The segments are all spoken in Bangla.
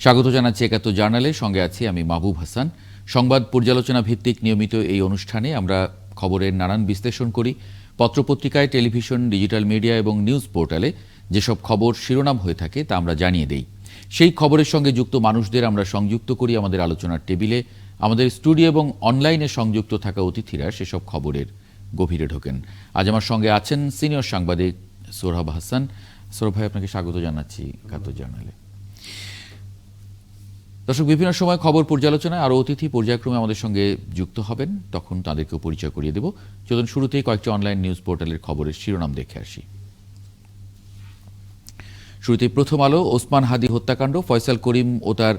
স্বাগত জানাচ্ছি একাত্তর জার্নালে, সঙ্গে আছি আমি মাহবুব হাসান। সংবাদ পর্যালোচনা ভিত্তিক নিয়মিত এই অনুষ্ঠানে আমরা খবরের নানান বিশ্লেষণ করি। পত্রপত্রিকায়, টেলিভিশন, ডিজিটাল মিডিয়া এবং নিউজ পোর্টালে যেসব খবর শিরোনাম হয়ে থাকে তা আমরা জানিয়ে দেই। সেই খবরের সঙ্গে যুক্ত মানুষদের আমরা সংযুক্ত করি আমাদের আলোচনার টেবিলে। আমাদের স্টুডিও এবং অনলাইনে সংযুক্ত থাকা অতিথিরা সেসব খবরের গভীরে ঢোকেন। আজ আমার সঙ্গে আছেন সিনিয়র সাংবাদিক সোহরাব হাসান। সোহরাব ভাই, আপনাকে স্বাগত জানাচ্ছি একাত্তর জার্নালে। দর্শক, বিভিন্ন সময় খবর পর্যালোচনায় আরও অতিথি পর্যায়ক্রমে আমাদের সঙ্গে যুক্ত হবেন, তখন তাদেরকেও পরিচয় করিয়ে দেব। চলুন শুরুতেই কয়েকটি অনলাইন নিউজ পোর্টালের খবরের শিরোনাম দেখে আসি। শুরুতেই প্রথম আলো। ওসমান হাদি হত্যাকাণ্ড, ফয়সাল করিম ও তার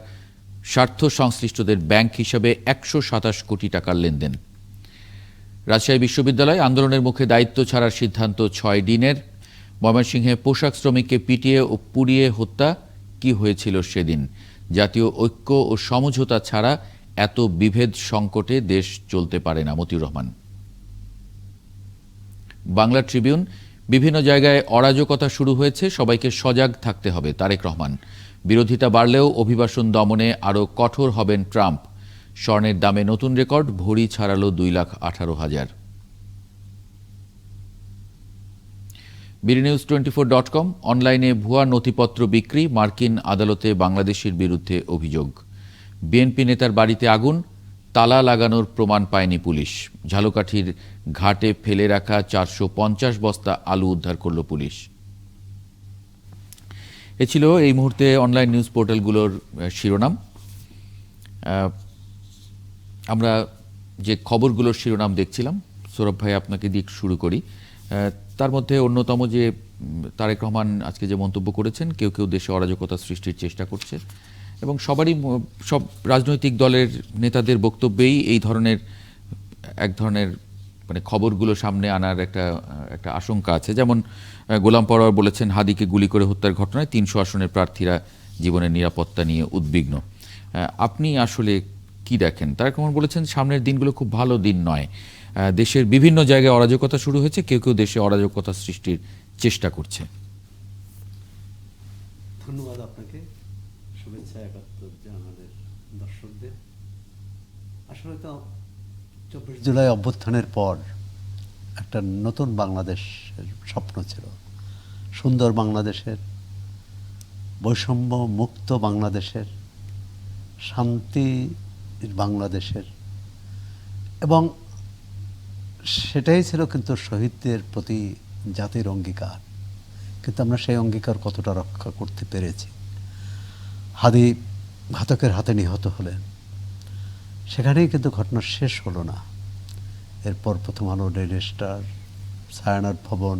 স্বার্থ সংশ্লিষ্টদের ব্যাংক হিসাবে 127 কোটি টাকার লেনদেন। রাজশাহী বিশ্ববিদ্যালয় আন্দোলনের মুখে দায়িত্ব ছাড়ার সিদ্ধান্ত 6 ডিনের। ময়মনসিংহে পোশাক শ্রমিককে পিটিয়ে ও পুড়িয়ে হত্যা, কি হয়েছিল সেদিন? জাতীয় ঐক্য ও সমঝোতা ছাড়া এত বিভেদ সংকটে দেশ চলতে পারে না। মতিউর রহমান। বাংলা ট্রিবিউন। বিভিন্ন জায়গায় অরাজকতা শুরু হয়েছে, সবাইকে সজাগ থাকতে হবে। তারেক রহমান। বিরোধিতা বাড়লেও অভিবাসন দমনে আরও কঠোর হবেন ট্রাম্প। স্বর্ণের দামে নতুন রেকর্ড, ভরি ছাড়ালো 2,18,000। BDNews24.com। অনলাইনে ভুয়া নথিপত্র বিক্রি, মার্কিন আদালতে বাংলাদেশের বিরুদ্ধে অভিযোগ। বিএনপি নেতার বাড়িতে আগুন, তালা লাগানোর প্রমাণ পায়নি পুলিশ। ঝালকাঠির ঘাটে ফেলে রাখা 450 বস্তা আলু উদ্ধার করল পুলিশ। এ ছিল এই মুহূর্তে অনলাইন নিউজ পোর্টালগুলোর শিরোনাম। আমরা যে খবরগুলোর শিরোনাম দেখছিলাম, সৌরভ ভাই আপনাকে দিয়ে শুরু করি। তার মধ্যে অন্যতম যে তারেক রহমান আজকে যে মন্তব্য করেছেন, কেউ কেউ দেশে অরাজকতা সৃষ্টির চেষ্টা করছে, এবং সব রাজনৈতিক দলের নেতাদের বক্তব্যেই এই ধরনের এক ধরনের খবরগুলো সামনে আনার একটা আশঙ্কা আছে। যেমন গোলাম পরোয়ার বলেছেন, হাদিকে গুলি করে হত্যার ঘটনায় 300 আসনের প্রার্থীরা জীবনের নিরাপত্তা নিয়ে উদ্বিগ্ন। আপনি আসলে কি দেখেন? তারেক রহমান বলেছেন, সামনের দিনগুলো খুব ভালো দিন নয়। দেশের বিভিন্ন জায়গায় অরাজকতা শুরু হয়েছে, কেউ কেউ দেশে অরাজকতা সৃষ্টির চেষ্টা করছে। ধন্যবাদ আপনাকে, শুভেচ্ছা একাত্তর জার্নালের দর্শকদের। আসলে তো 24 জুলাই অভ্যুত্থানের পর একটা নতুন বাংলাদেশের স্বপ্ন ছিল, সুন্দর বাংলাদেশের, বৈষম্য মুক্ত বাংলাদেশের, শান্তি বাংলাদেশের, এবং সেটাই ছিল কিন্তু শহীদদের প্রতি জাতির অঙ্গীকার। কিন্তু আমরা সেই অঙ্গীকার কতটা রক্ষা করতে পেরেছি? হাদি ঘাতকের হাতে নিহত হলেন, সেখানেই কিন্তু ঘটনা শেষ হলো না। এরপর প্রথম আলো, ডেইলি স্টার, ছায়ানট ভবন,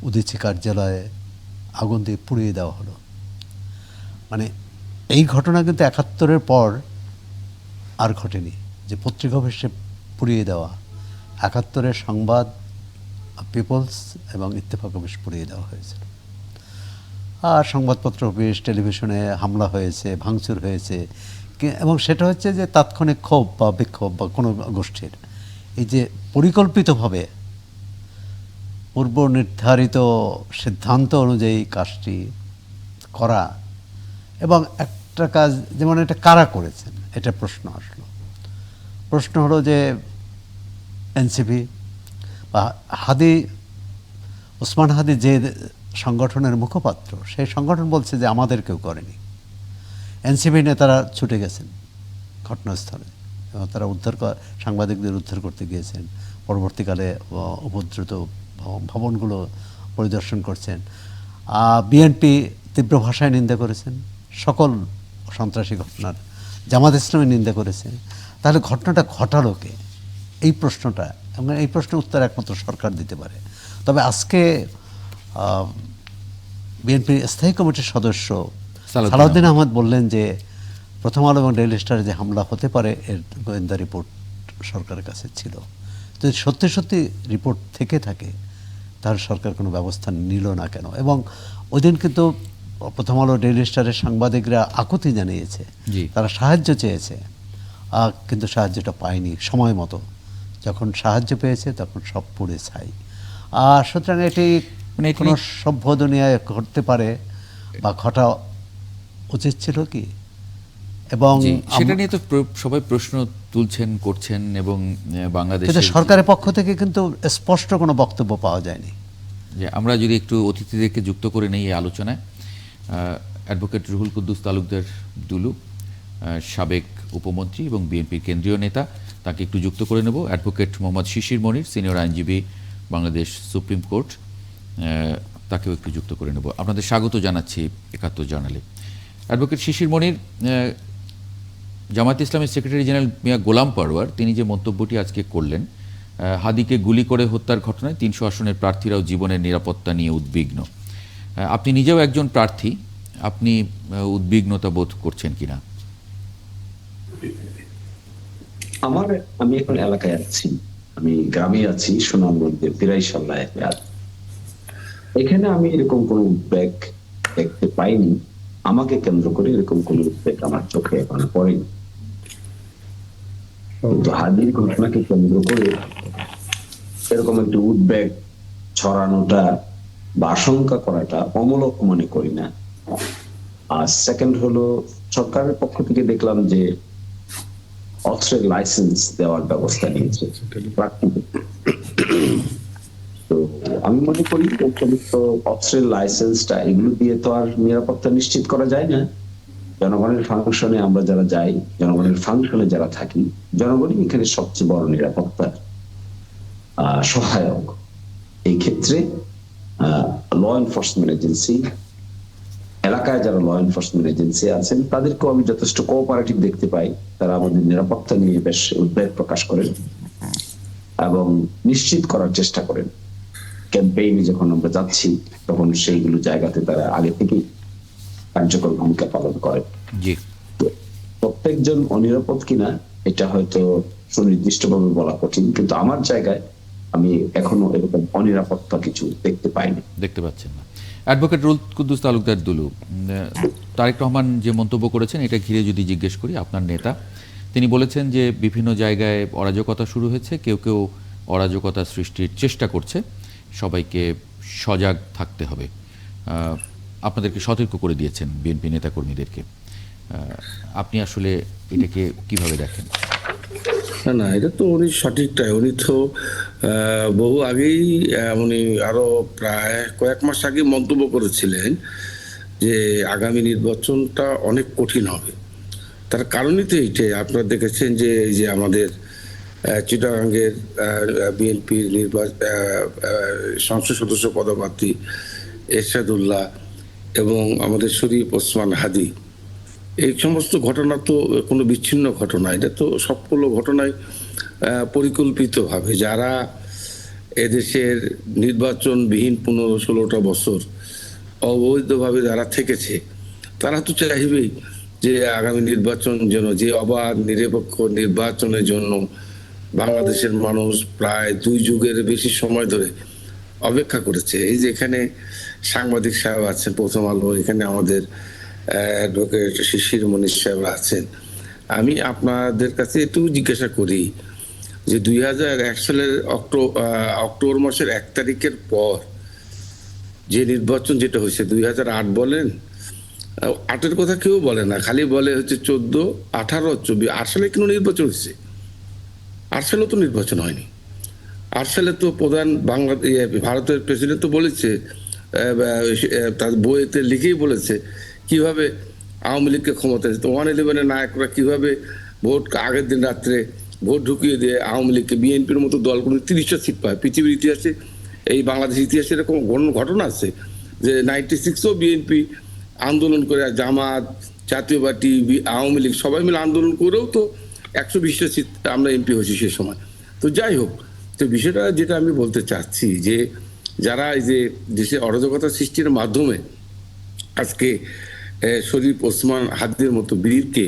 উদীচী কার্যালয়ে আগুন দিয়ে পুড়িয়ে দেওয়া হলো। মানে এই ঘটনা কিন্তু 71-এর পর আর ঘটেনি, যে পত্রিকা অফিসে পুড়িয়ে দেওয়া। 71-এর সংবাদ, পিপলস এবং ইত্তেফাক অফিস পুড়িয়ে দেওয়া হয়েছিল। আর সংবাদপত্র অফিস, টেলিভিশনে হামলা হয়েছে, ভাঙচুর হয়েছে, এবং সেটা হচ্ছে যে তাৎক্ষণিক ক্ষোভ বা বিক্ষোভ বা কোনো গোষ্ঠীর। এই যে পরিকল্পিতভাবে পূর্ব নির্ধারিত সিদ্ধান্ত অনুযায়ী কাজটি করা, এবং একটা কাজ যেমন এটা কারা করেছেন, এটা প্রশ্ন আসলো। প্রশ্ন হলো যে এনসিপি বা ওসমান হাদি যে সংগঠনের মুখপাত্র, সেই সংগঠন বলছে যে আমাদের কেউ করেনি। এনসিপি নেতারা ছুটে গেছেন ঘটনাস্থলে, এবং তারা সাংবাদিকদের উদ্ধার করতে গিয়েছেন। পরবর্তীকালে উপদ্রুত ভবনগুলো পরিদর্শন করছেন। বিএনপি তীব্র ভাষায় নিন্দা করেছেন সকল সন্ত্রাসী ঘটনার, জামাত ইসলামী নিন্দা করেছেন। তাহলে ঘটনাটা ঘটালো কে? এই প্রশ্নটা, এবং এই প্রশ্নের উত্তর একমাত্র সরকার দিতে পারে। তবে আজকে বিএনপির স্থায়ী কমিটির সদস্য সালাউদ্দিন আহমদ বললেন যে প্রথম আলো এবং ডেইলি স্টারে যে হামলা হতে পারে এর গোয়েন্দা রিপোর্ট সরকারের কাছে ছিল। যদি সত্যি সত্যি রিপোর্ট থেকে থাকে, তাহলে সরকার কোনো ব্যবস্থা নিল না কেন? এবং ওই দিন কিন্তু প্রথম আলো, ডেইলি স্টারের সাংবাদিকরা আকুতি জানিয়েছে, তারা সাহায্য চেয়েছে, কিন্তু সাহায্যটা পায়নি সময় মতো। যখন সাহায্য পেয়েছে তখন সব পুড়ে ছাই। সুতরাং এটি কোনো সভ্য দুনিয়ায় ঘটতে পারে বা ঘটা উচিত ছিল কি? এবং জি, সেটা নিয়ে তো সবাই প্রশ্ন তুলছেন, করছেন, এবং কিন্তু বাংলাদেশের সরকারের পক্ষ থেকে কিন্তু স্পষ্ট কোনো বক্তব্য পাওয়া যায়নি। যে আমরা যদি একটু অতিথিদেরকে যুক্ত করে নেই এই আলোচনায়, অ্যাডভোকেট রুহুল কুদ্দুস তালুকদার দুলু, সাবেক উপমন্ত্রী এবং বিএনপির কেন্দ্রীয় নেতা, তাকে একটু যুক্ত করে নেব। অ্যাডভোকেট মোহাম্মদ শিশির মনির, সিনিয়র আইনজীবী, বাংলাদেশ সুপ্রিম কোর্ট, তাকেও একটু যুক্ত করে নেব। আপনাদের স্বাগত জানাচ্ছি ৭১ জার্নালে। অ্যাডভোকেট শিশির মনির, জামায়াত ইসলামের সেক্রেটারি জেনারেল মিয়া গোলাম পরওয়ার তিনি যে মন্তব্যটি আজকে করলেন, হাদিকে গুলি করে হত্যার ঘটনায় ৩০০ আসনের প্রার্থীরাও জীবনের নিরাপত্তা নিয়ে উদ্বিগ্ন। আপনি নিজেও একজন প্রার্থী, আপনি উদ্বিগ্নতা বোধ করছেন কিনা? আমি এখন এলাকায় আছি, আমি গ্রামে আছি, সুনামগঞ্জের পিরাইশাল্লাহ। এখানে আমি এরকম কোন উদ্বেগ দেখতে পাইনি। আমাকে কেন্দ্র করে এরকম কোন উদ্বেগ আমার চোখে এখন পড়েনি। কিন্তু হাদির ঘটনাকে কেন্দ্র করে এরকম একটি উদ্বেগ ছড়ানোটা বা আশঙ্কা করাটা অমূলক মনে করি না। আর সেকেন্ড হলো, সরকারের পক্ষ থেকে দেখলাম যে অস্ত্রের লাইসেন্স দেওয়ার ব্যবস্থা নিয়েছে প্রার্থীদের। তো আমি মনে করি সমস্ত অস্ত্রের লাইসেন্সটা, এগুলো দিয়ে তো আর নিরাপত্তা নিশ্চিত করা যায় না। জনগণের ফাংশনে আমরা যারা যাই, জনগণের ফাংশনে যারা থাকি, জনগণই এখানে সবচেয়ে বড় নিরাপত্তার সহায়ক। এই ক্ষেত্রে ল এনফোর্সমেন্ট এজেন্সি, এলাকায় যারা ল এনফোর্সমেন্ট এজেন্সি আছেন, তাদেরকেও আমি যথেষ্ট কোঅপারেটিভ দেখতে পাই। তারা আমাদের নিরাপত্তা নিয়ে বেশ উদ্বেগ প্রকাশ করেন এবং নিশ্চিত করার চেষ্টা করেন। ক্যাম্পেইনে যখন আমরা যাচ্ছি তখন সেইগুলো জায়গাতে তারা আগে থেকেই কার্যকর ভূমিকা পালন করে। জি, প্রত্যেকজন অনিরাপদ কিনা এটা হয়তো সুনির্দিষ্টভাবে বলা কঠিন, কিন্তু আমার জায়গায় আমি এখনো এরকম অনিরাপত্তা কিছু দেখতে পাইনি। দেখতে পাচ্ছেন না। অ্যাডভোকেট রুহুল কুদ্দুস তালুকদার দুলু, তারেক রহমান যে মন্তব্য করেছেন এটা ঘিরে যদি জিজ্ঞেস করি, আপনার নেতা তিনি বলেছেন যে বিভিন্ন জায়গায় অরাজকতা শুরু হয়েছে, কেউ কেউ অরাজকতা সৃষ্টির চেষ্টা করছে, সবাইকে সজাগ থাকতে হবে। আপনাদেরকে সতর্ক করে দিয়েছেন বিএনপি নেতাকর্মীদেরকে। আপনি আসলে এটাকে কিভাবে দেখেন? না, এটা তো উনি সঠিকটাই। উনি তো বহু আগেই, উনি আরো প্রায় কয়েক মাস আগে মন্তব্য করেছিলেন যে আগামী নির্বাচনটা অনেক কঠিন হবে। তার কারণই তো এইটাই। আপনারা দেখেছেন যে এই যে আমাদের চিটাগাঙ্গের বিএনপির সংসদ সদস্য পদপ্রার্থী এরশাদুল্লাহ এবং আমাদের শরীফ ওসমান হাদি, এই সমস্ত ঘটনা তো কোনো বিচ্ছিন্ন ঘটনা, এটা তো সবগুলো ঘটনায় পরিকল্পিতভাবে যারা এদেশের নির্বাচনবিহীন 15-16টা বছর অবৈধভাবে যারা থেকেছে, তারা তো চাইবেই যে আগামী নির্বাচন যেন, যে অবাধ নিরপেক্ষ নির্বাচনের জন্য বাংলাদেশের মানুষ প্রায় 2 যুগের বেশি সময় ধরে অপেক্ষা করেছে। এই যে এখানে সাংবাদিক সাহেব আছেন প্রথম আলো, এখানে আমাদের অ্যাডভোকেট শিশির মনির সাহেব আছেন। আমি আপনাদের কাছে একটু জিজ্ঞাসা করি যে 2001 সালের অক্টোবর মাসের 1 তারিখের পর যে নির্বাচন যেটা হয়েছে, 2008 বলেন, 8-এর কথা কেউ বলে না, খালি বলে হচ্ছে 14, 18, 24। 8 সালে কোনো নির্বাচন হয়েছে? 8 সালে তো নির্বাচন হয়নি। 8 সালে তো প্রধান ভারতের প্রেসিডেন্ট তো বলেছে, তার বইতে লিখেই বলেছে কিভাবে আওয়ামী লীগকে ক্ষমতায়, তো 111-এর নায়করা কিভাবে ভোট আগের দিন রাত্রে ভোট ঢুকিয়ে দিয়ে আওয়ামী লীগকে, বিএনপির মতো দল কোনো 30টা সিট পায়। পৃথিবীর ইতিহাসে, এই বাংলাদেশের ইতিহাসে এরকম ঘটনা আছে যে 96-ও বিএনপি আন্দোলন করে, জামাত, জাতীয় পার্টি, আওয়ামী লীগ সবাই মিলে আন্দোলন করেও তো 120টা সিট আমরা এমপি হয়েছি সে সময়। তো যাই হোক, তো বিষয়টা যেটা আমি বলতে চাচ্ছি যে যারা এই যে দেশে অরাজকতা সৃষ্টির মাধ্যমে আজকে শরীফ ওসমান হাদির মতো বীরকে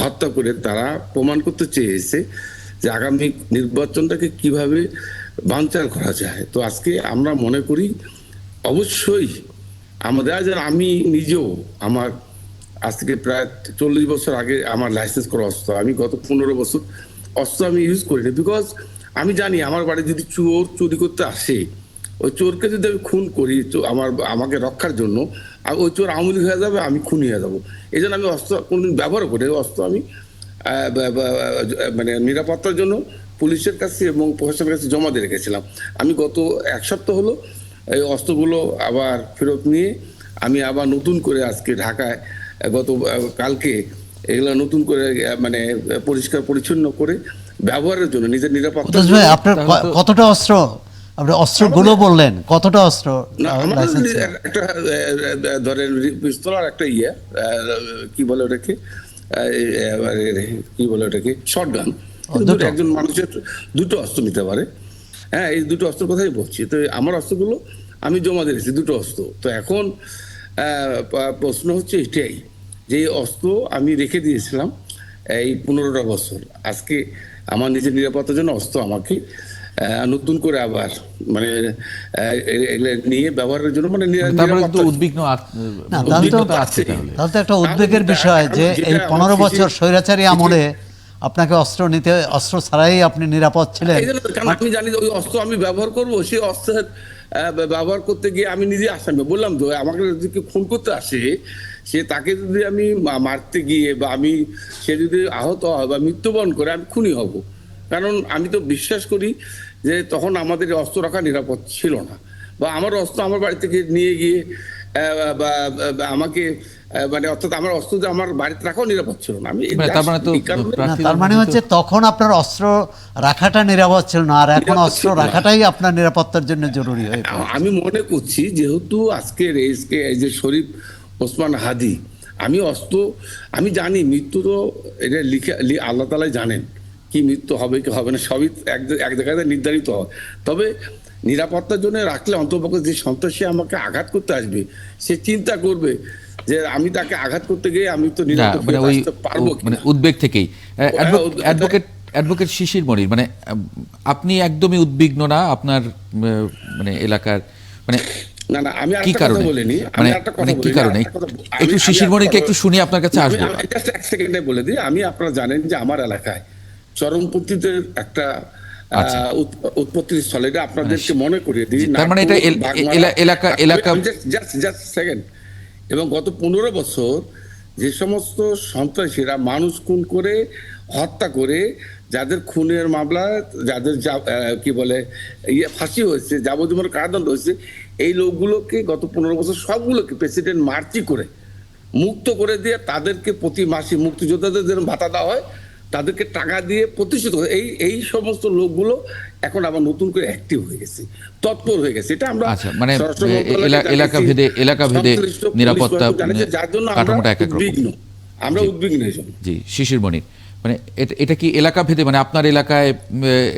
হত্যা করে তারা প্রমাণ করতে চেয়েছে যে আগামী নির্বাচনটাকে কিভাবে বানচাল করা যায়। তো আজকে আমরা মনে করি অবশ্যই আমাদের, আমি নিজেও, আমার আজ থেকে প্রায় 40 বছর আগে আমার লাইসেন্স করা অস্ত্র, আমি গত 15 বছর অস্ত্র আমি ইউজ করিনি। বিকজ আমি জানি আমার বাড়ি যদি চোর চুরি করতে আসে, ওই চোরকে যদি আমি খুন করি তো আমাকে রক্ষার জন্য, আর ওই চোর আওয়ামী লীগ হয়ে যাবে, আমি খুনি হয়ে যাবো। এই জন্য আমি অস্ত্র কোনদিন ব্যবহার করি। অস্ত্র আমি মানে নিরাপত্তার জন্য পুলিশের কাছে এবং প্রশাসনের কাছে জমা দিয়ে রেখেছিলাম। আমি গত 1 সপ্তাহ হলো এই অস্ত্রগুলো আবার ফেরত নিয়ে আমি আবার নতুন করে আজকে ঢাকায় কালকে এগুলো নতুন করে মানে পরিষ্কার পরিচ্ছন্ন করে ব্যবহারের জন্য নিজের নিরাপত্তা। কুদ্দুস ভাই, আপনার কতটা অস্ত্র, আপনি অস্ত্রগুলো বললেন, কতটা অস্ত্র লাইসেন্স? একটা ধরেন পিস্তল আর একটা কি বলে ওটাকে, শটগান। একজন মানুষের দুটো অস্ত্র নিতে পারে। হ্যাঁ, এই দুটো অস্ত্রের কথাই বলছি। তো আমার অস্ত্রগুলো আমি জমা দিয়েছি, দুটো অস্ত্র। তো এখন প্রশ্ন হচ্ছে এটাই যে অস্ত্র আমি রেখে দিয়েছিলাম এই 15টা বছর, আজকে আমার নিজের নিরাপত্তার জন্য অস্ত্র আমাকে নতুন করে আবার মানে নিয়ে ব্যবহারের জন্য মানে উদ্বিগ্ন না, তাহলে তো একটা উদ্বেগের বিষয় যে এই 15 বছর স্বৈরাচারী আমলে আপনাকে অস্ত্র ছাড়াই আপনি নিরাপদ ছিলেন। আমি জানি যে ওই অস্ত্র আমি ব্যবহার করব, সেই অস্ত্রের ব্যবহার করতে গিয়ে আমি নিজে আসামি। বললাম তো, আমাকে যদি কেউ খুন করতে আসে, তাকে যদি আমি মারতে গিয়ে বা সে যদি আহত হয় বা মৃত্যুবরণ করে, আমি খুনি হব। কারণ আমি তো বিশ্বাস করি যে তখন আমাদের অস্ত্র রাখা নিরাপদ ছিল না, বা আমার অস্ত্র আমার বাড়ি থেকে নিয়ে গিয়ে বা আমাকে মানে অর্থাৎ আমার অস্ত্র যে আমার বাড়িতে রাখাও নিরাপদ ছিল না। তার মানে হচ্ছে তখন আপনার অস্ত্র রাখাটা নিরাপদ ছিল না, আর এখন অস্ত্র রাখাটাই আপনার নিরাপত্তার জন্য জরুরি হয়ে পড়েছে। আমি মনে করছি যেহেতু আজকের এই যে শরীফ ওসমান হাদি, আমি জানি মৃত্যু তো এটা আল্লাহ তাআলাই জানেন কি মৃত্যু হবে কি হবে না, সবই এক জায়গায় নির্ধারিত হয়। তবে নিরাপত্তার জন্য রাখলে অন্ততপক্ষে যে সন্ত্রাসী আমাকে আঘাত করতে আসবে, সে চিন্তা করবে যে আমি তাকে আঘাত করতে গিয়ে আমি তো নিরাপদ থাকতে পারবো। মানে উদ্বেগ থেকেই অ্যাডভোকেট শিশির মনির, মানে আপনি একদমই উদ্বিগ্ন না আপনার মানে এলাকার মানে না না, আমি কি কারণে বলিনি, মানে কি কারণে একটু শিশির মনিরকে একটু শুনি, আপনার কাছে আসবো। জাস্ট এক সেকেন্ডে বলে দিই, আপনারা জানেন যে আমার এলাকায় চরমপন্থীদের একটা উৎপত্তির স্থল, এটা আপনাদেরকে মনে করিয়ে দিই। তার মানে এটা এলাকা জাস্ট সেকেন্ড। এবং গত 15 বছর যে সমস্ত সন্ত্রাসীরা মানুষ খুন করে হত্যা করে, যাদের খুনের মামলা, যাদের কি বলে ফাঁসি হয়েছে, যাবজ্জীবন কারাদণ্ড হয়েছে, এই লোকগুলোকে গত 15 বছর সবগুলোকে প্রেসিডেন্ট মার্চি করে মুক্ত করে দিয়ে তাদেরকে প্রতি মাসে মুক্তিযোদ্ধাদের যেরকম ভাতা দেওয়া হয় তাদেরকে টাকা দিয়ে প্রতিষ্ঠিত করে এই সমস্ত লোকগুলো এখন আবার নতুন করে অ্যাক্টিভ হয়ে গেছে, তৎপর হয়ে গেছে। এটা আমরা মানে এলাকা ভেদে নিরাপত্তা যার জন্য আমরা উদ্বিগ্ন। জি, শিশির মনির, মানে এটা কি এলাকা ভেদে, মানে আপনার এলাকায়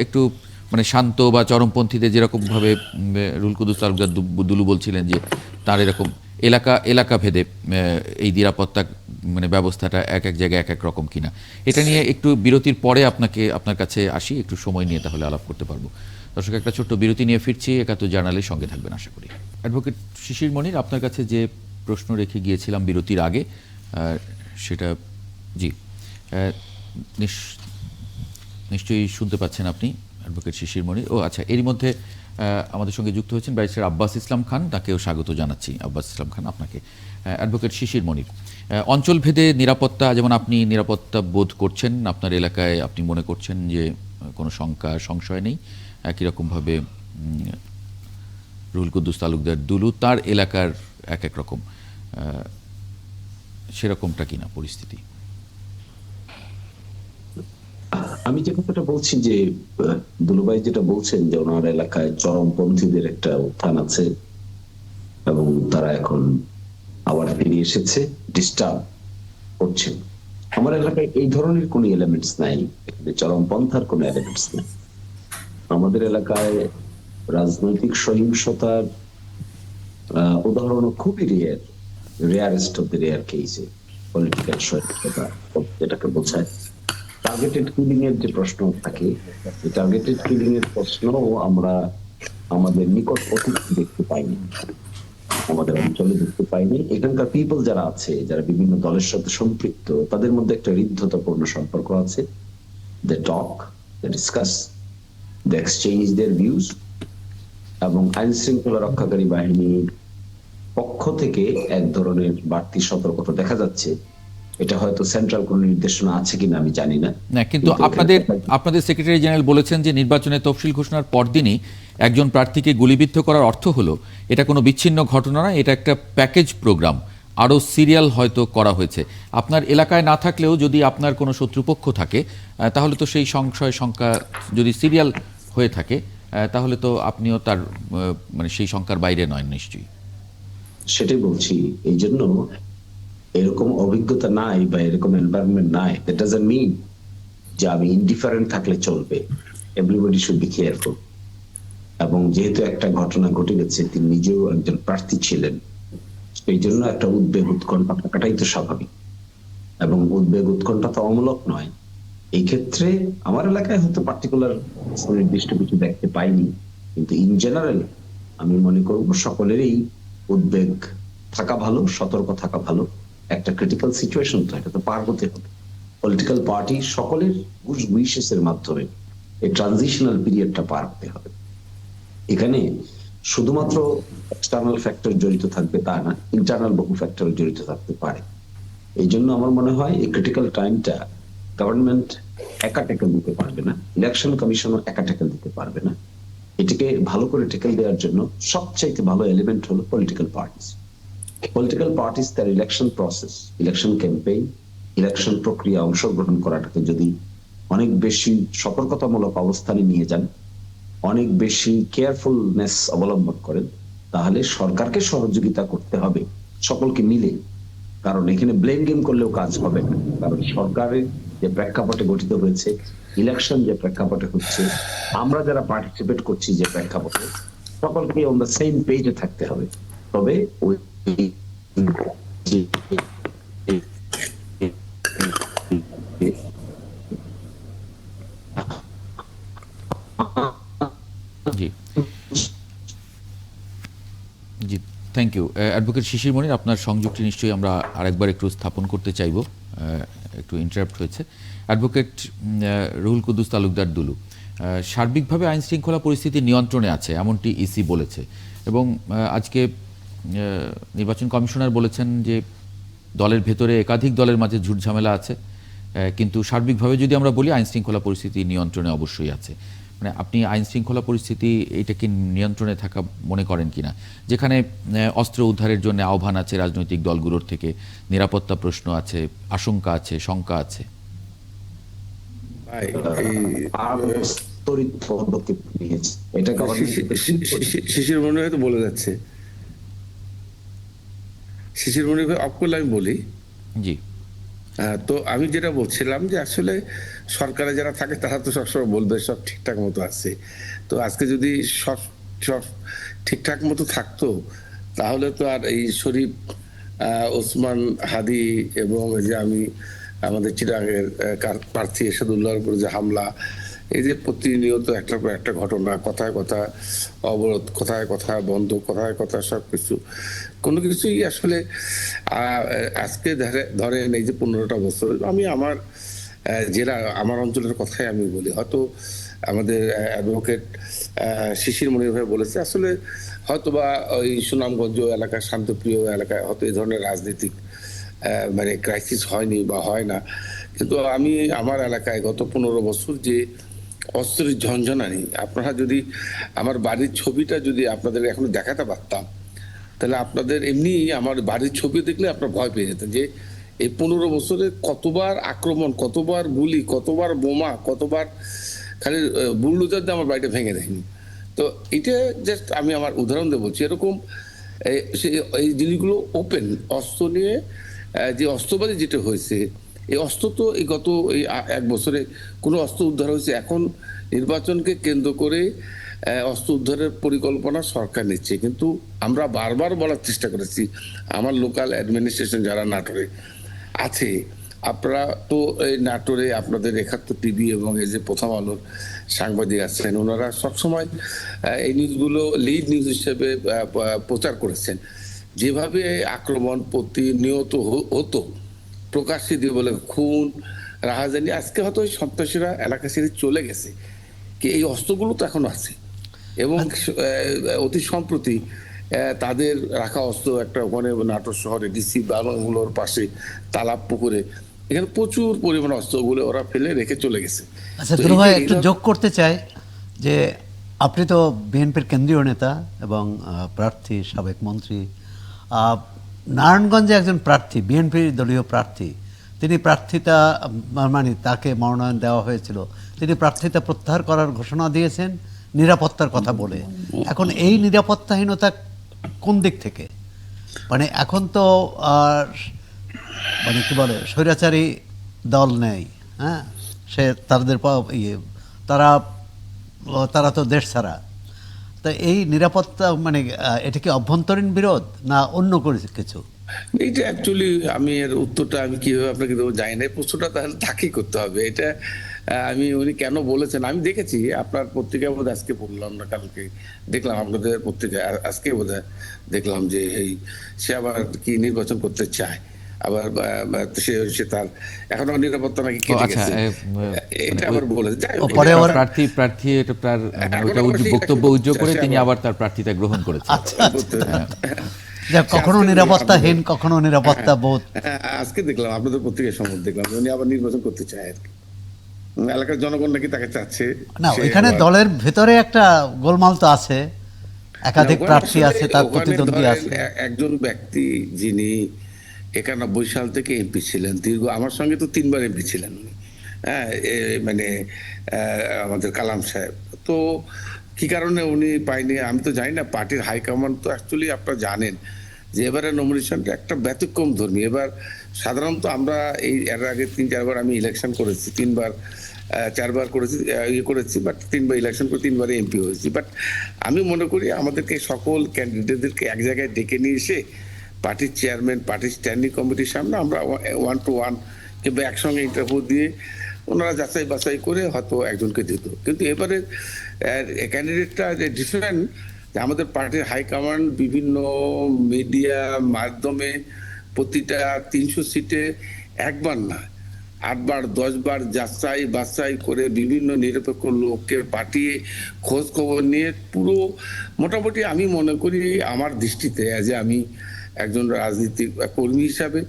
একটু মানে শান্ত বা চরমপন্থীদের যেরকম ভাবে রুহুল কুদ্দুস তালুকদার দুলু বলছিলেন যে তার এরকম এলাকা ভেদে এই নিরাপত্তা মানে ব্যবস্থাটা এক জায়গায় এক রকম কিনা, এটা নিয়ে একটু বিরতির পরে আপনার কাছে আসি, একটু সময় নিয়ে তাহলে আলাপ করতে পারবো। দর্শক, একটা ছোট্ট বিরতি নিয়ে ফিরছি, 71 জার্নালের সঙ্গে থাকবেন আশা করি। অ্যাডভোকেট শিশির মনির, আপনার কাছে যে প্রশ্ন রেখে গিয়েছিলাম বিরতির আগে, সেটা জি নিশ্চয়ই শুনতে পাচ্ছেন আপনি অ্যাডভোকেট শিশির মনির। আচ্ছা, এরই মধ্যে আমাদের সঙ্গে যুক্ত হয়েছেন ব্যারিস্টার আব্বাস ইসলাম খান, তাকেও স্বাগত জানাচ্ছি। আব্বাস ইসলাম খান, আপনাকে। অ্যাডভোকেট শিশির মনির, অঞ্চলভেদে নিরাপত্তা, যেমন আপনি নিরাপত্তা বোধ করছেন আপনার এলাকায়, আপনি মনে করছেন যে কোনো সংশয় নেই, একই রকমভাবে রুহুল কুদ্দুস তালুকদার দুলু তার এলাকার এক রকম, সেরকমটা কিনা পরিস্থিতি? আমি যে কথাটা বলছি যে দুলুভাই যেটা বলছেন যে ওনার এলাকায় চরমপন্থীদের একটা উত্থান আছে এবং তারা এখন আবার ফিরে এসেছে, ডিস্টার্ব করছেন। আমার এলাকায় এই ধরনের কোন এলিমেন্টস নাই, চরমপন্থার কোন এলিমেন্টস নাই। আমাদের এলাকায় রাজনৈতিক সহিংসতার উদাহরণ খুবই রেয়ারেস্ট অফ দ্য রেয়ার কেসে পলিটিক্যাল সহিংসতা যেটাকে বোঝায়। টার্গেটেড কিলিং এর যে প্রশ্ন থাকে, এই টার্গেটেড কিলিং এর প্রশ্ন আমরা আমাদের নিকট অতীতে দেখতে পাইনি, আমাদের অঞ্চলে দেখতে পাইনি। এখানকার পিপল যারা আছে, যারা বিভিন্ন দলের সাথে সম্পৃক্ত, তাদের মধ্যে একটা হৃদ্যতাপূর্ণ সম্পর্ক আছে। দে টক, দে discuss, they exchange their views, এবং আইন শৃঙ্খলা রক্ষাকারী বাহিনীর পক্ষ থেকে এক ধরনের বাড়তি সতর্কতা দেখা যাচ্ছে। এটা হয়তো সেন্ট্রাল কোন নির্দেশনা আছে কিনা আমি জানি না। না, কিন্তু আপনাদের সেক্রেটারি জেনারেল বলেছেন যে নির্বাচনের তফসিল ঘোষণার পরদিনই একজন প্রার্থীকে গুলিবিদ্ধ করার অর্থ হলো এটা কোনো বিচ্ছিন্ন ঘটনা নয়, এটা একটা প্যাকেজ প্রোগ্রাম, আরও সিরিয়াল হয়তো করা হয়েছে। আপনার এলাকায় না থাকলেও যদি আপনার কোনো শত্রুপক্ষ থাকে তাহলে তো সেই সংশয় সংখ্যা যদি সিরিয়াল হয়ে থাকে তাহলে তো আপনিও তার মানে সেই সংখ্যার বাইরে নয় নিশ্চয়ই। সেটাই বলছি, এই জন্য এরকম অভিজ্ঞতা নাই বা এরকম এনভায়রনমেন্ট নাই, দ্যাট ডাজন্ট মিন যে আমি ইনডিফারেন্ট থাকলে চলবে। Everybody should be careful. এবং যেহেতু একটা ঘটনা ঘটে গেছে, তিনি নিজেও একজন প্রার্থী ছিলেন, এই জন্য একটা উদ্বেগ উৎকণ্ঠা থাকাটাই তো স্বাভাবিক। এবং উদ্বেগ উৎকণ্ঠা তো অমূলক নয়। এই ক্ষেত্রে আমার এলাকায় হয়তো পার্টিকুলার নির্দিষ্ট কিছু দেখতে পাইনি, কিন্তু ইন জেনারেল আমি মনে করব সকলেরই উদ্বেগ থাকা ভালো, সতর্ক থাকা ভালো। একটা ক্রিটিক্যাল সিচুয়েশন তো, এটা তো পার হতে হবে। পলিটিক্যাল পার্টি সকলের উইশেসের মাধ্যমে এই ট্রানজিশনাল পিরিয়ডটা পার হতে হবে। এখানে শুধুমাত্র এক্সটার্নাল ফ্যাক্টর জড়িত থাকবে তা না, ইন্টারনাল বহু ফ্যাক্টর জড়িত থাকতে পারে। এই জন্য আমার মনে হয় এই ক্রিটিক্যাল টাইমটা গভর্নমেন্ট একা ট্যাকেল দিতে পারবে না, ইলেকশন কমিশনও একা ট্যাকেল দিতে পারবে না। এটাকে ভালো করে ট্যাকেল দেওয়ার জন্য সবচাইতে ভালো এলিমেন্ট হলো পলিটিক্যাল পার্টিস। পলিটিক্যাল পার্টিস তার election process, election campaign, election প্রক্রিয়া অংশগ্রহণ করাটাকে যদি অনেক বেশি সতর্কতামূলক অবস্থানে নিয়ে যান, অনেক বেশি কেয়ারফুলনেস অবলম্বন করেন, তাহলে সরকারকে সহযোগিতা করতে হবে সকলকে মিলে। কারণ এখানে ব্লেম গেম করলেও কাজ হবে না। কারণ সরকারের যে প্রেক্ষাপটে গঠিত হয়েছে, ইলেকশন যে প্রেক্ষাপটে হচ্ছে, আমরা যারা পার্টিসিপেট করছি যে প্রেক্ষাপটে, সকলকে অন দ্য সেম পেজে থাকতে হবে। তবে ওই জি জি, থ্যাংক ইউ অ্যাডভোকেট শিশির মনির। আপনার সংযোগটি নিশ্চয়ই আমরা আরেকবার একটু স্থাপন করতে চাইব, একটু ইন্টারাপ্ট হয়েছে। অ্যাডভোকেট রুহুল কুদ্দুস তালুকদার দুলু, সার্বিকভাবে আইন শৃঙ্খলা পরিস্থিতি নিয়ন্ত্রণে আছে এমনটি ইসি বলেছে, এবং আজকে নির্বাচন কমিশনার বলেছেন যে দলের ভেতরে একাধিক দলের মাঝে ঝুটঝামেলা আছে, কিন্তু সার্বিকভাবে যদি আমরা বলি আইন শৃঙ্খলা পরিস্থিতি নিয়ন্ত্রণে অবশ্যই আছে। মানে আপনি আইন শৃঙ্খলা পরিস্থিতি এইটাকে নিয়ন্ত্রণে থাকা মনে করেন কিনা, যেখানে অস্ত্র উদ্ধারের জন্য আহ্বান আছে রাজনৈতিক দলগুলোর থেকে, নিরাপত্তা প্রশ্ন আছে, আশঙ্কা আছে, শঙ্কা আছে? শিশির মনে হয়তো বলে যাচ্ছে, শিশির মনে অফ করলে আমি বলি। জি, তো আমি যেটা বলছিলাম যে আসলে সরকারে যারা থাকে তারা তো সবসময় বলবে সব ঠিকঠাক মতো আছে। তো আজকে যদি সব সব ঠিকঠাক মতো থাকতো তাহলে তো আর এই শরীফ, ওসমান হাদি এবং যে আমি আমাদের চিরাগের প্রার্থী এরশাদুল্লাহর উপরে যে হামলা, এই যে প্রতিনিয়ত একটার পর একটা ঘটনা, কথায় কথা অবরোধ, কথায় কথা বন্ধ, কথায় কথা সবকিছু, কোনো কিছুই আসলে আজকে ধরেন এই যে 15টা বছর আমি আমার জেলা, আমার অঞ্চলের কথাই আমি বলি, হয়তো আমাদের অ্যাডভোকেট শিশির মনির ভাই বলেছে আসলে হয়তোবা ওই সুনামগঞ্জ এলাকার শান্তপ্রিয় এলাকায় হয়তো এই ধরনের রাজনৈতিক মানে ক্রাইসিস হয়নি বা হয় না, কিন্তু আমি আমার এলাকায় গত 15 বছর যে অস্ত্রের ঝঞ্ঝনানি, আপনারা যদি আমার বাড়ির ছবিটা যদি আপনাদের এখনো দেখাতে পারতাম তাহলে আপনাদের এমনি আমার বাড়ির ছবি দেখলে আপনার ভয় পেয়ে যেতেন যে এই 15 বছরে কতবার আক্রমণ, কতবার গুলি, কতবার বোমা, কতবার খালি বুলডোজার দিয়ে আমার বাড়িটা ভেঙে দেয়নি। তো এটা জাস্ট আমি আমার উদাহরণ দিয়ে বলছি। এরকম এই জিনিসগুলো ওপেন অস্ত্র নিয়ে যে অস্ত্রবাদী যেটা হয়েছে, এই অস্ত্র তো এই গত এই 1 বছরে কোনো অস্ত্র উদ্ধার হয়েছে? এখন নির্বাচনকে কেন্দ্র করে অস্ত্র উদ্ধারের পরিকল্পনা সরকার নিচ্ছে, কিন্তু আমরা বারবার বলার চেষ্টা করেছি আমার লোকাল অ্যাডমিনিস্ট্রেশন যারা নাটোরে আছে, আপনারা তো এই নাটোরে আপনাদের 71 টিভি এবং এই যে প্রথম আলোর সাংবাদিক আছেন, ওনারা সবসময় এই নিউজগুলো লিড নিউজ হিসেবে প্রচার করেছেন। যেভাবে আক্রমণ প্রতিনিয়ত হতো, প্রকাশ্যে দিয়ে বলে খুন, রাহাজানি, আজকে হয়তো ওই সন্ত্রাসীরা এলাকা ছেড়ে চলে গেছে, কি এই অস্ত্রগুলো তো এখন আছে, এবং অতি সম্প্রতি তাদের রাখা অস্ত্র একটা ওখানে নাটোর শহরে ডিসি বাংলোর পাশে তালাব পুকুরে এখানে প্রচুর পরিমাণ অস্ত্রগুলো ওরা ফেলে রেখে চলে গেছে। আচ্ছা তো দুরু এই ভাই যে একটু যোগ করতে চাই যে আপনি তো বিএনপির কেন্দ্রীয় নেতা এবং প্রার্থী, সাবেক মন্ত্রী। নারায়ণগঞ্জে একজন প্রার্থী, বিএনপির দলীয় প্রার্থী, তিনি প্রার্থিতা মানে তাকে মনোনয়ন দেওয়া হয়েছিল, তিনি প্রার্থিতা প্রত্যাহার করার ঘোষণা দিয়েছেন নিরাপত্তার কথা বলে। এখন এই নিরাপত্তাহীনতা কোন দিক থেকে? মানে এখন তো মানে কি বলে স্বৈরাচারী দল নেই, হ্যাঁ, সে তাদের তারা তো দেশ ছাড়া। তা এই নিরাপত্তা মানে এটা কি অভ্যন্তরীণ বিরোধ না অন্য কিছু? এইটা অ্যাকচুয়ালি আমি এর উত্তরটা আমি কিভাবে আপনাকে দেবো জানি না, প্রশ্নটা তাহলে তাকেই করতে হবে। এটা আমি উনি কেন বলেছেন আমি দেখেছি আপনার পত্রিকায় বোধহয় আজকে পড়লাম না কালকে দেখলাম, আপনাদের পত্রিকায় আজকে বোধহয় দেখলাম যে এই সে আবার কি নির্বাচন করতে চায়, আবার সে তার এখন নিরাপত্তা নাকি কেটে গেছে, এটা আবার বলেছে। পরে আবার প্রার্থী এটা তার ওটা বক্তব্য উজ্জ্বল করে তিনি আবার তার প্রার্থীতা গ্রহণ করেছেন। কখনো নিরাপত্তাহীন, কখনো নিরাপত্তা বোধ। আজকে দেখলাম আপনাদের পত্রিকায় সম্মত দেখলাম উনি আবার নির্বাচন করতে চায় আর কি, এলাকার জনগণ নাকি তাকে চাচ্ছে না। এখানে দলের ভেতরে একটা গোলমাল তো আছে, একাধিক প্রার্থী আছে, তার প্রতিদ্বন্দ্বী আছে। একজন ব্যক্তি যিনি 91 সাল থেকে এমপি ছিলেন, দীর্ঘ আমার সঙ্গে তো 3বার এমপি ছিলেন উনি, হ্যাঁ, মানে আমাদের কালাম সাহেব। তো কি কারণে উনি পায়নি আমি তো জানি না। পার্টির হাইকমান্ড তো অ্যাকচুয়ালি আপনারা জানেন যে এবারে নমিনেশনটা একটা ব্যতিক্রম ধর্মী। এবার সাধারণত আমরা এর আগে 3-4বার আমি ইলেকশন করেছি, 4বার করেছি করেছি, বাট 3বার ইলেকশন করে 3বারে এমপি হয়েছি। বাট আমি মনে করি আমাদেরকে সকল ক্যান্ডিডেটদেরকে এক জায়গায় ডেকে নিয়ে এসে পার্টির চেয়ারম্যান, পার্টির স্ট্যান্ডিং কমিটির সামনে আমরা 1 to 1 কিংবা একসঙ্গে ইন্টারভিউ দিয়ে ওনারা যাচাই বাছাই করে হয়তো একজনকে দিত। কিন্তু এবারে ক্যান্ডিডেটটা যে ডিফারেন্ট, যে আমাদের পার্টির হাইকমান্ড বিভিন্ন মিডিয়া মাধ্যমে প্রতিটা 300 সিটে একবার না 8বার 10বার যাচাই বাছাই করে বিভিন্ন নিরপেক্ষ লোককে পাঠিয়ে খোঁজ খবর নিয়ে পুরো মোটামুটি আমি মনে করি আমার দৃষ্টিতে আমি একজন রাজনীতিক কর্মী হিসাবে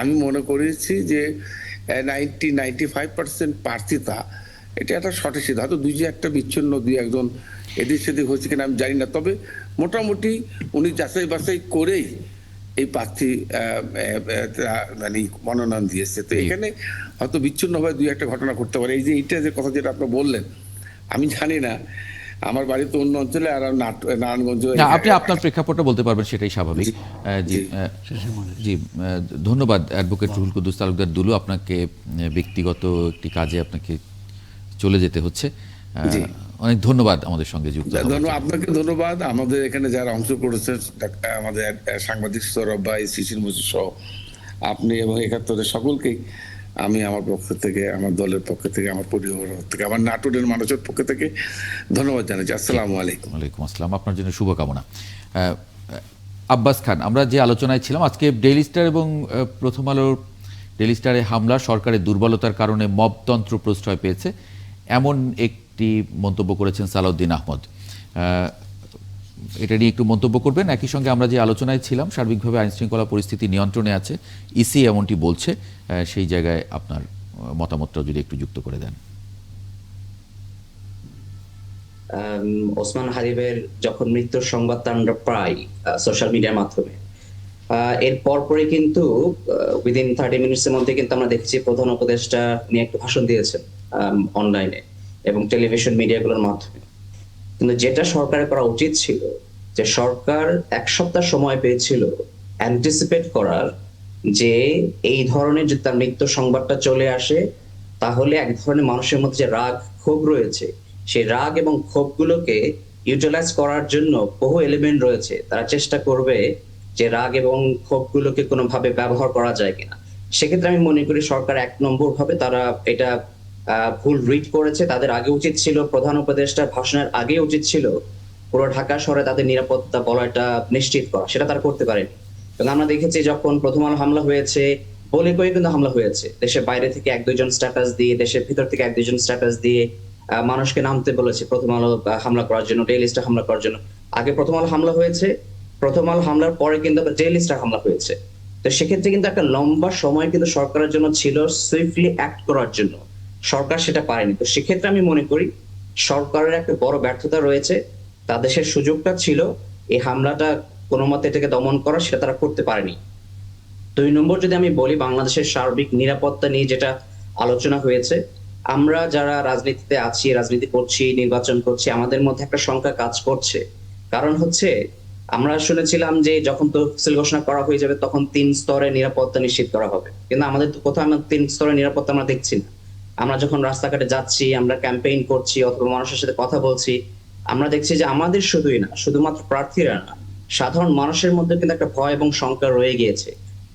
আমি মনে করেছি যে 95% প্রার্থিতা এটা একটা সঠিক সিদ্ধান্ত। একটা বিচ্ছিন্ন 2-1 এদিক সেদিক হচ্ছে কিনা আমি জানি না, তবে মোটামুটি উনি যাচাই বাছাই করেই এই প্রার্থী মানে মনোনয়ন দিয়েছে। তো এখানে হয়তো বিচ্ছিন্নভাবে 2-1 ঘটনা ঘটতে পারে। এই যে এইটা যে কথা যেটা আপনি বললেন আমি জানি না, আমার বাড়ি তো অন্য অঞ্চলে, আর নারায়ণগঞ্জ। আপনি আপনার প্রেক্ষাপটটা বলতে পারবেন, সেটাই স্বাভাবিক। জি ধন্যবাদ অ্যাডভোকেট রুহুল কুদ্দুস তালুকদার দুলু। আপনাকে ব্যক্তিগত একটি কাজে আপনাকে চলে যেতে হচ্ছে, অনেক ধন্যবাদ আমাদের সঙ্গে যুক্ত। আপনাকে ধন্যবাদ। আমাদের এখানে যারা অংশ করেছেন আমাদের সাংবাদিক সৌরভ ভাই, শিশির মজুর সহ আপনি এবং 71-এর সকলকেই আমি আমার পক্ষ থেকে, আমার দলের পক্ষ থেকে, আমার পরিবারের পক্ষ থেকে, আমার নাটোরের মানুষের পক্ষ থেকে ধন্যবাদ জানাচ্ছি। আসসালামু আলাইকুম। ওয়ালাইকুম আসসালাম, আপনার জন্য শুভকামনা। আব্বাস খান, আমরা যে আলোচনায় ছিলাম আজকে ডেইলি স্টার এবং প্রথম আলোর ডেইলি স্টারে হামলা সরকারের দুর্বলতার কারণে মবতন্ত্র প্রশ্রয় পেয়েছে, এমন একটি মন্তব্য করেছেন সালাউদ্দিন আহমদ। এটা নিয়ে একটু মন্তব্য করবেন। একই সঙ্গে আমরা যে আলোচনায় ছিলাম সার্বিকভাবে আইনশৃঙ্খলা পরিস্থিতি নিয়ন্ত্রণে আছে, ইসি এমনটি বলছে, সেই জায়গায় আপনার মতামতটাও যদি একটু যুক্ত করে দেন। ওসমান হাদিবের যখন মৃত্যুর সংবাদটা আমরা পাই সোশ্যাল মিডিয়ার মাধ্যমে, এর পরপরই কিন্তু উইদিন 30 মিনিটসের মধ্যে কিন্তু আমরা দেখছি প্রধান উপদেষ্টা নিয়ে একটা ভাষণ দিয়েছেন অনলাইনে এবং টেলিভিশন মিডিয়াগুলোর মাধ্যমে। কিন্তু যেটা সরকারের করা উচিত ছিল, যে সরকার 1 সপ্তাহ সময় পেয়েছিল অ্যান্টিসিপেট করার, যে এই ধরনের যদি তার মৃত্যুর সংবাদটা চলে আসে তাহলে এক ধরনের মানুষের মধ্যে যে রাগ ক্ষোভ রয়েছে, সেই রাগ এবং ক্ষোভগুলোকে ইউটিলাইজ করার জন্য বহু এলিমেন্ট রয়েছে। তারা চেষ্টা করবে যে রাগ এবং ক্ষোভগুলোকে কোনোভাবে ব্যবহার করা যায় কিনা। সেক্ষেত্রে আমি মনে করি সরকার 1 নম্বর ভাবে তারা এটা ভুল রিড করেছে। তাদের আগে উচিত ছিল, প্রধান উপদেষ্টার ভাষণের আগে উচিত ছিল পুরো ঢাকা শহরে তাদের নিরাপত্তা বলয়টা নিশ্চিত করা, সেটা তারা করতে পারেনি। এবং আমরা দেখেছি যখন প্রথম আলো হামলা হয়েছে বলে কয়ে কিন্তু হামলা হয়েছে, দেশের বাইরে থেকে 1-2 জন স্ট্যাটাস দিয়ে, দেশের ভিতর থেকে 1-2 জন স্ট্যাটাস দিয়ে মানুষকে নামতে বলেছে প্রথম আলো হামলা করার জন্য, ডেইলি স্টার হামলা করার জন্য। আগে প্রথম আলো হামলা হয়েছে, প্রথম আলো হামলার পরে কিন্তু আবার ডেইলি স্টার হামলা হয়েছে। তো সেক্ষেত্রে কিন্তু একটা লম্বা সময় কিন্তু সরকারের জন্য ছিল সুইফটলি অ্যাক্ট করার জন্য, সরকার সেটা পারেনি। তো সেক্ষেত্রে আমি মনে করি সরকারের একটা বড় ব্যর্থতা রয়েছে। তাদের সে সুযোগটা ছিল এই হামলাটা কোনো মতে এটাকে দমন করা, সেটা তারা করতে পারেনি। 2 নম্বর যদি আমি বলি, বাংলাদেশের সার্বিক নিরাপত্তা নিয়ে যেটা আলোচনা হয়েছে, আমরা যারা রাজনীতিতে আছি, রাজনীতি করছি, নির্বাচন করছি, আমাদের মধ্যে একটা শঙ্কা কাজ করছে। কারণ হচ্ছে আমরা শুনেছিলাম যে যখন তফসিল ঘোষণা করা হয়ে যাবে তখন 3 স্তরে নিরাপত্তা নিশ্চিত করা হবে, কিন্তু আমাদের তো কোথাও আমরা 3 স্তরে নিরাপত্তা আমরা দেখছি না। আমরা যখন রাস্তাঘাটে যাচ্ছি, আমরা ক্যাম্পেইন করছি অথবা মানুষের সাথে কথা বলছি, আমরা দেখছি যে আমাদের শুধুই না, শুধুমাত্র প্রার্থীরা না, সাধারণ মানুষের মধ্যে কিন্তু একটা ভয় এবং শঙ্কা রয়ে গিয়েছে।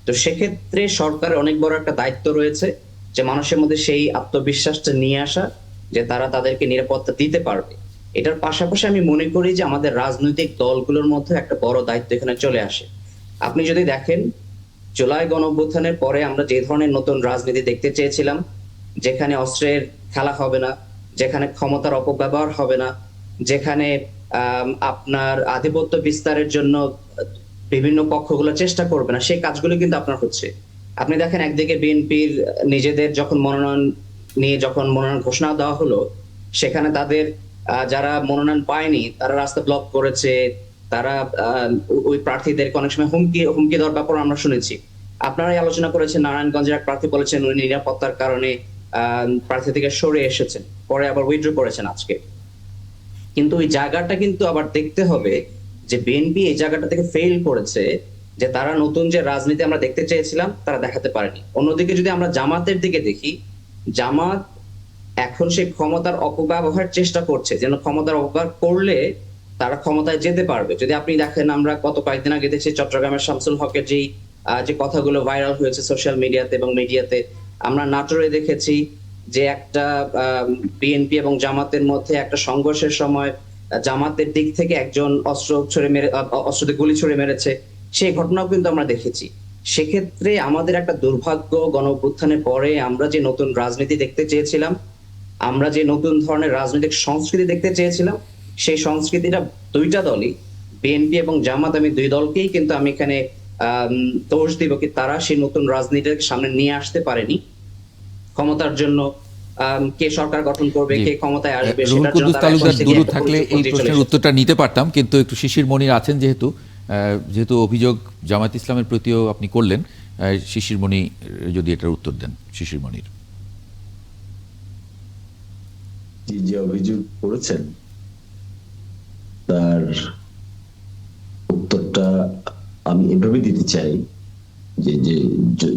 তো সেক্ষেত্রে সরকারের অনেক বড় একটা দায়িত্ব রয়েছে যে মানুষের মধ্যে সেই আত্মবিশ্বাসটা নিয়ে আসা যে তারা তাদেরকে নিরাপত্তা দিতে পারবে। এটার পাশাপাশি আমি মনে করি যে আমাদের রাজনৈতিক দলগুলোর মধ্যে একটা বড় দায়িত্ব এখানে চলে আসে। আপনি যদি দেখেন, জুলাই গণঅভ্যুত্থানের পরে আমরা যে ধরনের নতুন রাজনীতি দেখতে চেয়েছিলাম, যেখানে অস্ত্রের খেলা হবে না, যেখানে ক্ষমতার অপব্যবহার হবে না, যেখানে আপনার আধিপত্য বিস্তারের জন্য বিভিন্ন পক্ষগুলো চেষ্টা করবে না, সেই কাজগুলো কিন্তু আপনার হচ্ছে। আপনি দেখেন একদিকে বিএনপির নিজেদের যখন মনোনয়ন নিয়ে যখন মনোনয়ন ঘোষণা দেওয়া হলো, সেখানে তাদের যারা মনোনয়ন পায়নি তারা রাস্তা ব্লক করেছে, তারা ওই প্রার্থীদেরকে অনেক সময় হুমকি দেওয়ার ব্যাপার আমরা শুনেছি। আপনারাই আলোচনা করেছেন, নারায়ণগঞ্জের এক প্রার্থী বলেছেন উনি নিরাপত্তার কারণে প্রার্থী থেকে সরে এসেছেন, পরে আবার উইথড্র করেছেন আজকে। কিন্তু ওই জায়গাটা কিন্তু আবার দেখতে হবে যে বিএনপি এই জায়গাটা থেকে ফেল করেছে, যে তারা নতুন যে রাজনীতি আমরা দেখতে চেয়েছিলাম তারা দেখাতে পারেনি। অন্যদিকে যদি আমরা জামাতের দিকে দেখি, জামাত এখন সেই ক্ষমতার অপব্যবহার চেষ্টা করছে, যেন ক্ষমতার অপব্যবহার করলে তারা ক্ষমতায় যেতে পারবে। যদি আপনি দেখেন, আমরা গত কয়েকদিন আগে দেখছি চট্টগ্রামের শামসুল হকের যে কথাগুলো ভাইরাল হয়েছে সোশ্যাল মিডিয়াতে এবং মিডিয়াতে, আমরা নাটোরে দেখেছি যে একটা বিএনপি এবং জামাতের মধ্যে একটা সংঘর্ষের সময় জামাতের দিক থেকে একজন অস্ত্র দিয়ে গুলি ছুড়ে মেরেছে, সেই ঘটনাও কিন্তু আমরা দেখেছি। সেক্ষেত্রে আমাদের একটা দুর্ভাগ্য, গণঅভ্যুত্থানের পরে আমরা যে নতুন রাজনীতি দেখতে চেয়েছিলাম, আমরা যে নতুন ধরনের রাজনৈতিক সংস্কৃতি দেখতে চেয়েছিলাম, সেই সংস্কৃতিটা দুইটা দলই, বিএনপি এবং জামাত, আমি 2 দলকেই কিন্তু আমি এখানে দোষ দিব কি তারা সেই নতুন রাজনীতির সামনে নিয়ে আসতে পারেনি। ক্ষমতার জন্য কে সরকার গঠন করবে, কে ক্ষমতায় আসবে, রুহুল সেটার জন্য কুদ্দুস তারা তালুকদার এখন থেকে দূর একটা থাকলে এই প্রস্তুতি চলে প্রশ্নের এসেছে। উত্তরটা নিতে পারতাম, কিন্তু একটু শিশির মনির আছেন যেহেতু অভিযোগ জামায়াত ইসলামের প্রতিও আপনি করলেন, শিশির মনি যদি এটার উত্তর দেন। শিশির মনির যে অভিযোগ করেছেন তার উত্তরটা আমি এভাবে দিতে চাই যে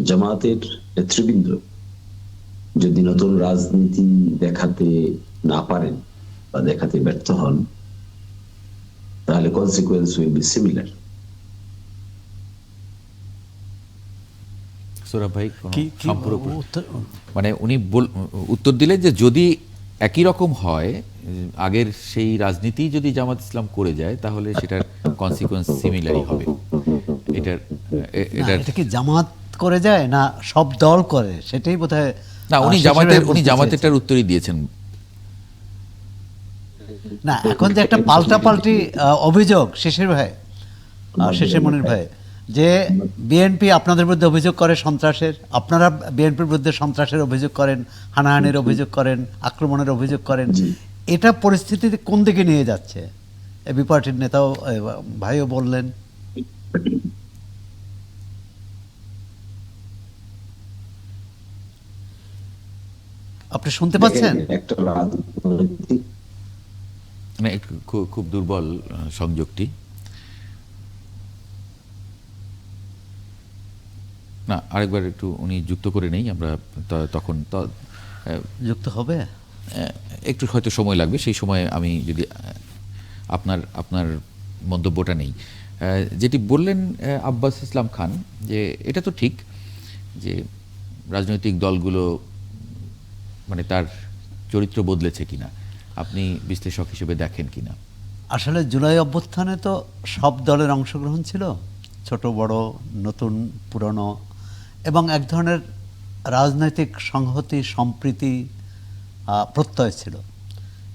জামাতের নেতৃবৃন্দ যদি নতুন রাজনীতি দেখাতে না পারেন বা দেখাতে ব্যর্থ হন, তাহলে consequence will be similar. Sohrab ভাই কোনো কি সম্পূরক উত্তর? মানে উনি উত্তর দিলেন যে যদি একই রকম হয়, আগের সেই রাজনীতি যদি জামাত ইসলাম করে যায় তাহলে সেটার কনসিকুয়েন্স সিমিলারই হবে। না, এটা কি জামাত করে যায় না সব দল করে, সেটাই বোধহয়। না, উনি বলতে জামাতেরটার উত্তরই দিয়েছেন। না, এখন যে একটা পাল্টাপাল্টি অভিযোগ শিশির মনির ভাই, যে বিএনপি আপনাদের বিরুদ্ধে অভিযোগ করে সন্ত্রাসের, আপনারা বিএনপির বিরুদ্ধে সন্ত্রাসের অভিযোগ করেন, হানাহানির অভিযোগ করেন, আক্রমণের অভিযোগ করেন, এটা পরিস্থিতিতে কোন দিকে নিয়ে যাচ্ছে? এবি পার্টির নেতাও ভাইও বললেন। আপনি শুনতে পাচ্ছেন? একটা রাজনৈতিক মানে খুব দুর্বল সংযোগটি। না, আরেকবার একটু উনি যুক্ত করে নেই, আমরা তখন যুক্ত হবে, একটু হয়তো সময় লাগবে, সেই সময় আমি যদি আপনার মন্তব্যটা নেই। যেটি বললেন আব্বাস ইসলাম খান, যে এটা তো ঠিক যে রাজনৈতিক দলগুলো মানে তার চরিত্র বদলেছে কিনা, আপনি বিশ্লেষক হিসেবে দেখেন কিনা? আসলে জুলাই অভ্যুত্থানে তো সব দলের অংশগ্রহণ ছিল, ছোট বড়, নতুন পুরনো, এবং এক ধরনের রাজনৈতিক সংহতি সম্প্রীতি প্রত্যয় ছিল।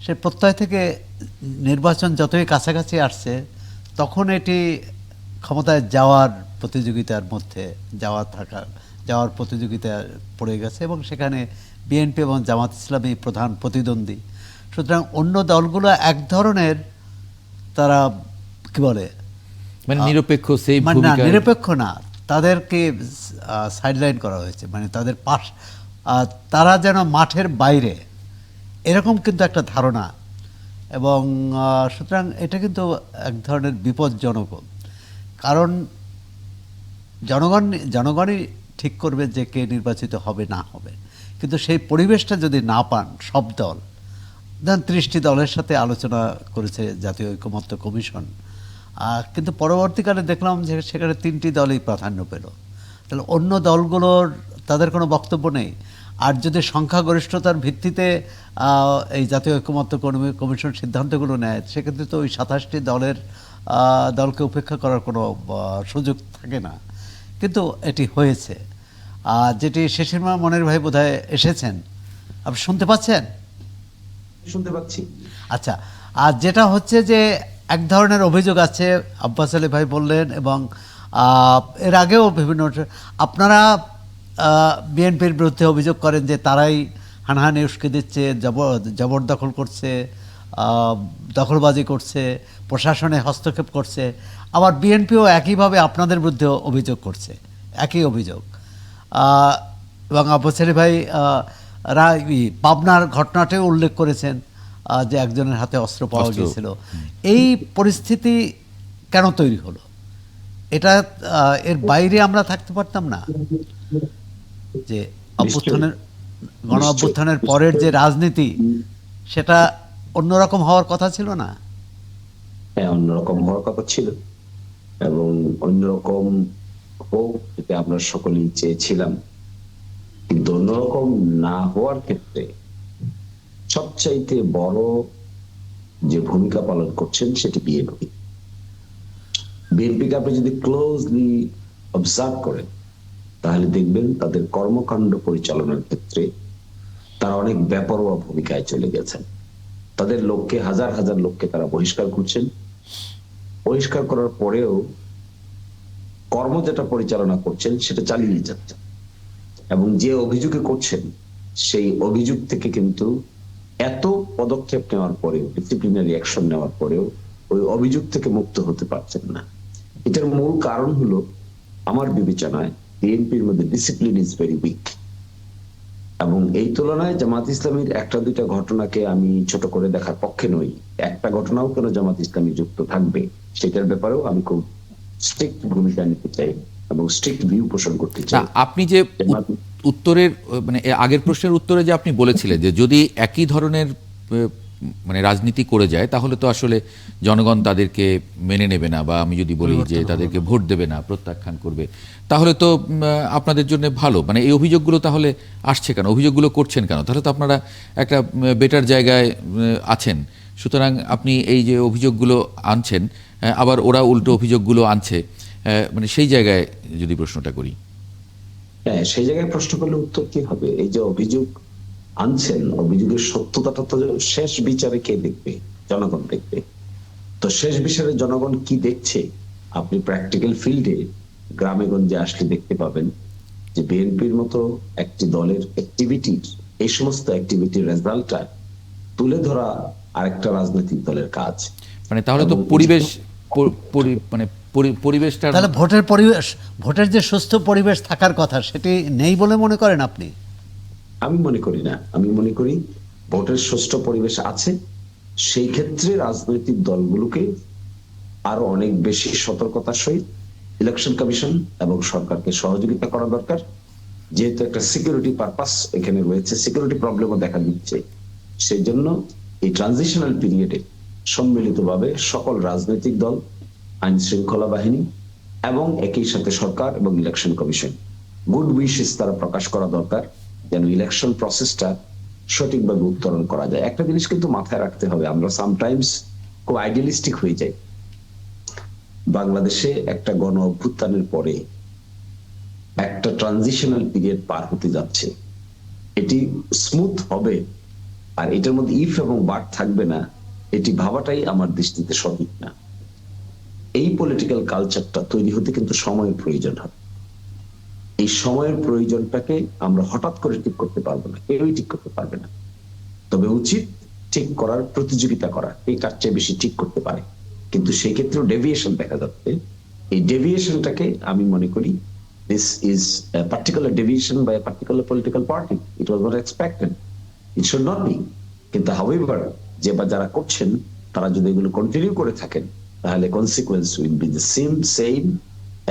সে প্রত্যয় থেকে নির্বাচন যতই কাছাকাছি আসছে তখন এটি ক্ষমতায় যাওয়ার প্রতিযোগিতার মধ্যে যাওয়ার প্রতিযোগিতা পড়ে গেছে এবং সেখানে বিএনপি এবং জামাত ইসলামী প্রধান প্রতিদ্বন্দ্বী। সুতরাং অন্য দলগুলো এক ধরনের তারা কি বলে মানে নিরপেক্ষ সেই মানে না, ভূমিকা নিরপেক্ষ না, তাদেরকে সাইডলাইন করা হয়েছে, মানে তাদের তারা যেন মাঠের বাইরে, এরকম কিন্তু একটা ধারণা। এবং সুতরাং এটা কিন্তু এক ধরনের বিপজ্জনক, কারণ জনগণই ঠিক করবে যে কে নির্বাচিত হবে না হবে। কিন্তু সেই পরিবেশটা যদি না পান সব দল, ধরেন 30টি দলের সাথে আলোচনা করেছে জাতীয় ঐকমত্য কমিশন, কিন্তু পরবর্তীকালে দেখলাম যে সেখানে 3টি দলই প্রাধান্য পেল। তাহলে অন্য দলগুলোর তাদের কোনো বক্তব্য নেই। আর যদি সংখ্যাগরিষ্ঠতার ভিত্তিতে এই জাতীয় ঐকমত্য কমিশন সিদ্ধান্তগুলো নেয়, সেক্ষেত্রে তো ওই 27টি দলকে উপেক্ষা করার কোনো সুযোগ থাকে না। কিন্তু এটি হয়েছে, যেটি শিশির মনির ভাই বোধহয় এসেছেন, আপনি শুনতে পাচ্ছেন? শুনতে পাচ্ছি। আচ্ছা, আর যেটা হচ্ছে যে এক ধরনের অভিযোগ আছে, আব্বাস আলী ভাই বললেন এবং এর আগেও বিভিন্ন, আপনারা বিএনপির বিরুদ্ধে অভিযোগ করেন যে তারাই হানাহানি উস্কে দিচ্ছে, জবরদখল করছে, দখলবাজি করছে, প্রশাসনে হস্তক্ষেপ করছে। আবার বিএনপিও একইভাবে আপনাদের বিরুদ্ধে অভিযোগ করছে, একই অভিযোগ। এবং আব্বাস আলী ভাই পাবনার ঘটনাটাও উল্লেখ করেছেন যে একজনের হাতে অস্ত্র পাওয়া গিয়েছিল। এই পরিস্থিতি কেন তৈরি হলো? এটা এর বাইরে আমরা থাকতে পারতাম না? যে গণ অভ্যুত্থানের পরের যে রাজনীতি, সেটা অন্যরকম হওয়ার কথা ছিল না? হ্যাঁ, অন্যরকম হওয়ার কথা ছিল এবং অন্যরকম হোক এটা আমরা সকলেই চেয়েছিলাম। কিন্তু অন্যরকম না হওয়ার ক্ষেত্রে সবচাইতে বড় যে ভূমিকা পালন করছেন সেটি বিএনপি। বিএনপিকে আপনি যদি ক্লোজলি অবজার্ভ করেন তাহলে দেখবেন তাদের কর্মকাণ্ড পরিচালনার ক্ষেত্রে তারা অনেক বেপরোয়া ভূমিকায় চলে গেছেন। তাদের লোককে, হাজার হাজার লোককে তারা বহিষ্কার করছেন। বহিষ্কার করার পরেও কর্ম যেটা পরিচালনা করছেন সেটা চালিয়ে যাচ্ছেন এবং যে অভিযোগে করছেন সেই অভিযোগ থেকে কিন্তু এত পদক্ষেপ নেওয়ার পরেও, ডিসিপ্লিনারি অ্যাকশন নেওয়ার পরেও ওই অভিযোগ থেকে মুক্ত হতে পারছেন না। এটার মূল কারণ হলো আমার বিবেচনায় বিএনপির মধ্যে ডিসিপ্লিন ইজ ভেরি উইক। এবং এই তুলনায় জামাত ইসলামীর একটা দুইটা ঘটনাকে আমি ছোট করে দেখার পক্ষে নই। একটা ঘটনাও কেন জামাত ইসলামী যুক্ত থাকবে সেটার ব্যাপারেও আমি খুব স্ট্রিক্ট ভূমিকা নিতে চাই এবং স্ট্রিক্ট ভিউ পোষণ করতে চাই। আপনি যে উত্তরের মানে আগের প্রশ্নের উত্তরে যে আপনি বলেছিলেন যে যদি একই ধরনের মানে রাজনীতি করে যায় তাহলে তো আসলে জনগণ তাদেরকে মেনে নেবে না, বা আমি যদি বলি যে তাদেরকে ভোট দেবে না, প্রত্যাখ্যান করবে, তাহলে তো আপনাদের জন্য ভালো। মানে এই অভিযোগগুলো তাহলে আসছে কেন, অভিযোগগুলো করছেন কেন? তাহলে তো আপনারা একটা বেটার জায়গায় আছেন। সুতরাং আপনি এই যে অভিযোগগুলো আনছেন, আবার ওরা উল্টো অভিযোগগুলো আনছে, মানে সেই জায়গায় যদি প্রশ্নটা করি। হ্যাঁ, সেই জায়গায় প্রশ্ন করলে উত্তর কি হবে? এই যে অভিযোগ আনছেন, অভিযোগের সত্যতাটা তো শেষ বিচারে কে দেখবে? জনগণ দেখবে। তো শেষ বিচারে জনগণ কি দেখছে আপনি প্র্যাকটিক্যাল ফিল্ডে গ্রামে গঞ্জে আসলে দেখতে পাবেন যে বিএনপির মতো একটি দলের অ্যাক্টিভিটির, এই সমস্ত অ্যাক্টিভিটির রেজাল্টটা তুলে ধরা আরেকটা রাজনৈতিক দলের কাজ। মানে তাহলে তো পরিবেশটা, তাহলে ভোটের যে সুস্থ পরিবেশ থাকার কথা সেটি নেই বলে মনে করেন আপনি? আমি মনে করি না। আমি মনে করি ভোটের সুষ্ঠু পরিবেশ আছে। সেই ক্ষেত্রে রাজনৈতিক দলগুলোকে আরো অনেক বেশি সতর্কতার সহিত ইলেকশন কমিশন এবং সরকারকে সহযোগিতা করা দরকার। যেহেতু একটা সিকিউরিটি পারপাস এখানে রয়েছে, সিকিউরিটি প্রবলেমও দেখা দিচ্ছে, সেই জন্য এই ট্রানজিশনাল পিরিয়ডে সম্মিলিতভাবে সকল রাজনৈতিক দল, আইন শৃঙ্খলা বাহিনী এবং একই সাথে সরকার এবং ইলেকশন কমিশন গুড উইশেস তারা প্রকাশ করা দরকার যেন ইলেকশন প্রসেসটা সঠিকভাবে উত্তরণ করা যায়। একটা জিনিস কিন্তু মাথায় রাখতে হবে, আমরা সামটাইমস খুব আইডিয়ালিস্টিক হয়ে যাই। বাংলাদেশে একটা গণ অভ্যুত্থানের পরে একটা ট্রানজিশনাল পিরিয়ড পার হতে যাচ্ছে। এটি স্মুথ হবে আর এটার মধ্যে ইফ এবং বাট থাকবে না, এটি ভাবাটাই আমার দৃষ্টিতে সঠিক না। এই পলিটিক্যাল কালচারটা তৈরি হতে কিন্তু সময়ের প্রয়োজন হবে। এই সময়ের প্রয়োজনটাকে আমরা হঠাৎ করে ঠিক করতে পারবো না, কেউই ঠিক করতে পারবে না। তবে উচিত ঠিক করার প্রতিযোগিতা করা, এই কার চেয়ে বেশি ঠিক করতে পারে। কিন্তু সেই ক্ষেত্রেও ডেভিয়েশন দেখা যাচ্ছে। এই ডেভিয়েশনটাকে আমি মনে করি this is a particular deviation by a particular political party. It was not expected. It should not be. কিন্তু however যে বা যারা করছেন তারা যদি এগুলো কন্টিনিউ করে থাকেন তাহলে consequence will be the same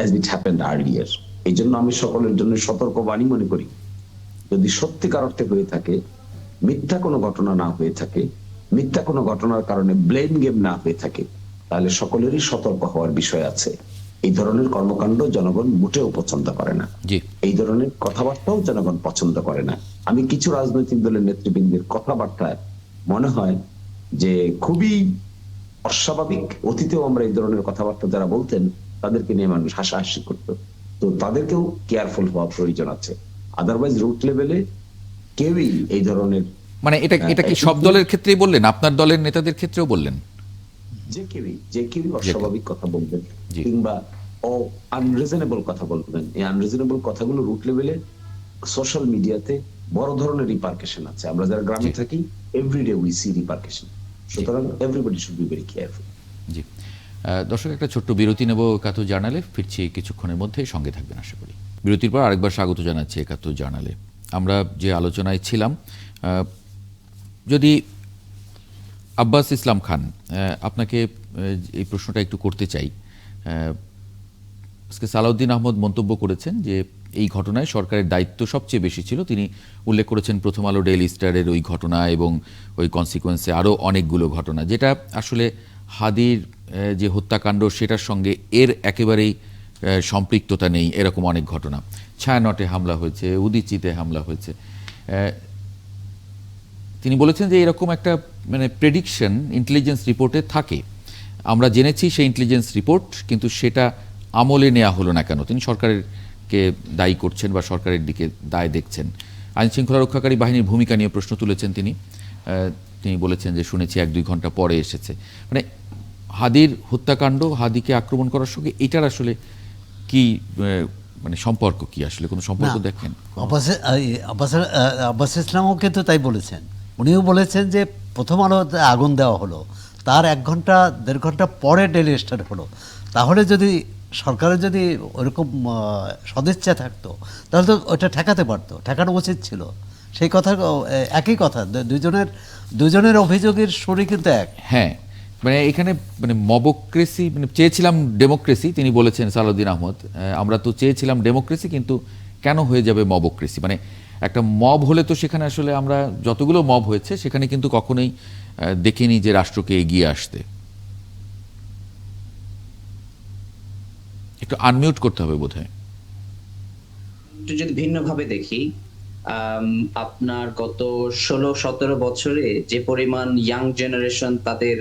as it happened earlier. এই জন্য আমি সকলের জন্য সতর্ক বাণী মনে করি, যদি সত্যিকার অর্থে হয়ে থাকে, মিথ্যা কোনো ঘটনা না হয়ে থাকে, মিথ্যা কোনো ঘটনার কারণে ব্লেম গেম না হয়ে থাকে, তাহলে সকলেরই সতর্ক হওয়ার বিষয় আছে। এই ধরনের কর্মকাণ্ড জনগণ মোটেও পছন্দ করে না, এই ধরনের কথাবার্তাও জনগণ পছন্দ করে না। আমি কিছু রাজনৈতিক দলের নেতৃবৃন্দের কথাবার্তায় মনে হয় যে খুবই অস্বাভাবিক। অতীতেও আমরা এই ধরনের কথাবার্তা যারা বলতেন তাদেরকে নিয়ে মানুষ হাসাহাসি করতো। তো তাদেরকেও কেয়ারফুল হওয়া প্রয়োজন আছে। আদারওয়াইজ রুট লেভেলে কেউই এই ধরনের, মানে এটা কি সব দলের ক্ষেত্রেই বললেন, আপনার দলের নেতাদের ক্ষেত্রেও বললেন? যে কেউই অস্বাভাবিক কথা বলবেন কিংবা আনরিজনেবল কথা বলবেন, এই আনরিজনেবল কথাগুলো রুট লেভেলে সোশ্যাল মিডিয়াতে বড় ধরনের রিপারকেশন আছে। আমরা যারা গ্রামে থাকি এভরিডে উই সি রিপারকেশন। সুতরাং everybody should be very careful. জি দর্শক, একটা ছোট্ট বিরতি নেব একাত্তর জার্নালে, ফিরছি কিছুক্ষণের মধ্যেই, সঙ্গে থাকবেন আশা করি। বিরতির পর আরেকবার স্বাগত জানাচ্ছি একাত্তর জার্নালে। আমরা যে আলোচনায় ছিলাম, যদি আব্বাস ইসলাম খান, আপনাকে এই প্রশ্নটা একটু করতে চাই। আজকে সালাউদ্দিন আহমদ মন্তব্য করেছেন যে এই ঘটনায় সরকারের দায়িত্ব সবচেয়ে বেশি ছিল। তিনি উল্লেখ করেছেন প্রথম আলো, ডেইলি স্টারের ওই ঘটনা এবং ওই কনসিকোয়েন্সে আরও অনেকগুলো ঘটনা, যেটা আসলে হাদির যে হত্যাকাণ্ড সেটার সঙ্গে এর একেবারেই সম্পৃক্ততা নেই। এরকম অনেক ঘটনা, ছায়ানটে হামলা হয়েছে, উদীচিতে হামলা হয়েছে। তিনি বলেছেন যে এরকম একটা মানে প্রেডিকশন ইন্টেলিজেন্স রিপোর্টে থাকে, আমরা জেনেছি সেই ইন্টেলিজেন্স রিপোর্ট, কিন্তু সেটা আমলে নেওয়া হলো না কেন? তিনি সরকারকে দায়ী করছেন বা সরকারের দিকে দায় দেখছেন। আইন শৃঙ্খলা রক্ষাকারী বাহিনীর ভূমিকা নিয়ে প্রশ্ন তুলেছেন তিনি বলেছেন যে শুনেছি 1-2 ঘন্টা পরে এসেছে। মানে হাদির হত্যাকাণ্ড, হাদিকে আক্রমণ করার সঙ্গে এটার আসলে কি মানে সম্পর্ক কি? আসলে কোনো সম্পর্ক দেখেন? আব্বাস ইসলামও কিন্তু তাই বলেছেন। উনিও বলেছেন যে প্রথম আলোতে আগুন দেওয়া হলো, তার 1-1.5 ঘন্টা পরে ডেইলি স্টার হলো। তাহলে যদি সরকারের যদি ওরকম সদিচ্ছা থাকতো তাহলে তো ওটা ঠেকাতে পারতো, ঠেকানো উচিত ছিল। সেই কথা একই কথা, দুজনের অভিযোগের সুরই কিন্তু এক। হ্যাঁ, মানে এখানে মানে মবক্রেসি, মানে চেয়েছিলাম ডেমোক্রেসি, তিনি বলেছেন সালাউদ্দিন আহমদ, আমরা তো চেয়েছিলাম ডেমোক্রেসি, কিন্তু কেন হয়ে যাবে মবক্রেসি? মানে একটা মব হলে তো সেখানে আসলে আমরা যতগুলো মব হয়েছে সেখানে কিন্তু কখনোই দেখিনি যে রাষ্ট্রকে এগিয়ে আসতে। একটু আনমিউট করতে হবে বোধহয়। একটু যদি ভিন্নভাবে দেখি, আপনার গত 16-17 বছরে যে পরিমাণ ইয়াং জেনারেশন তাদের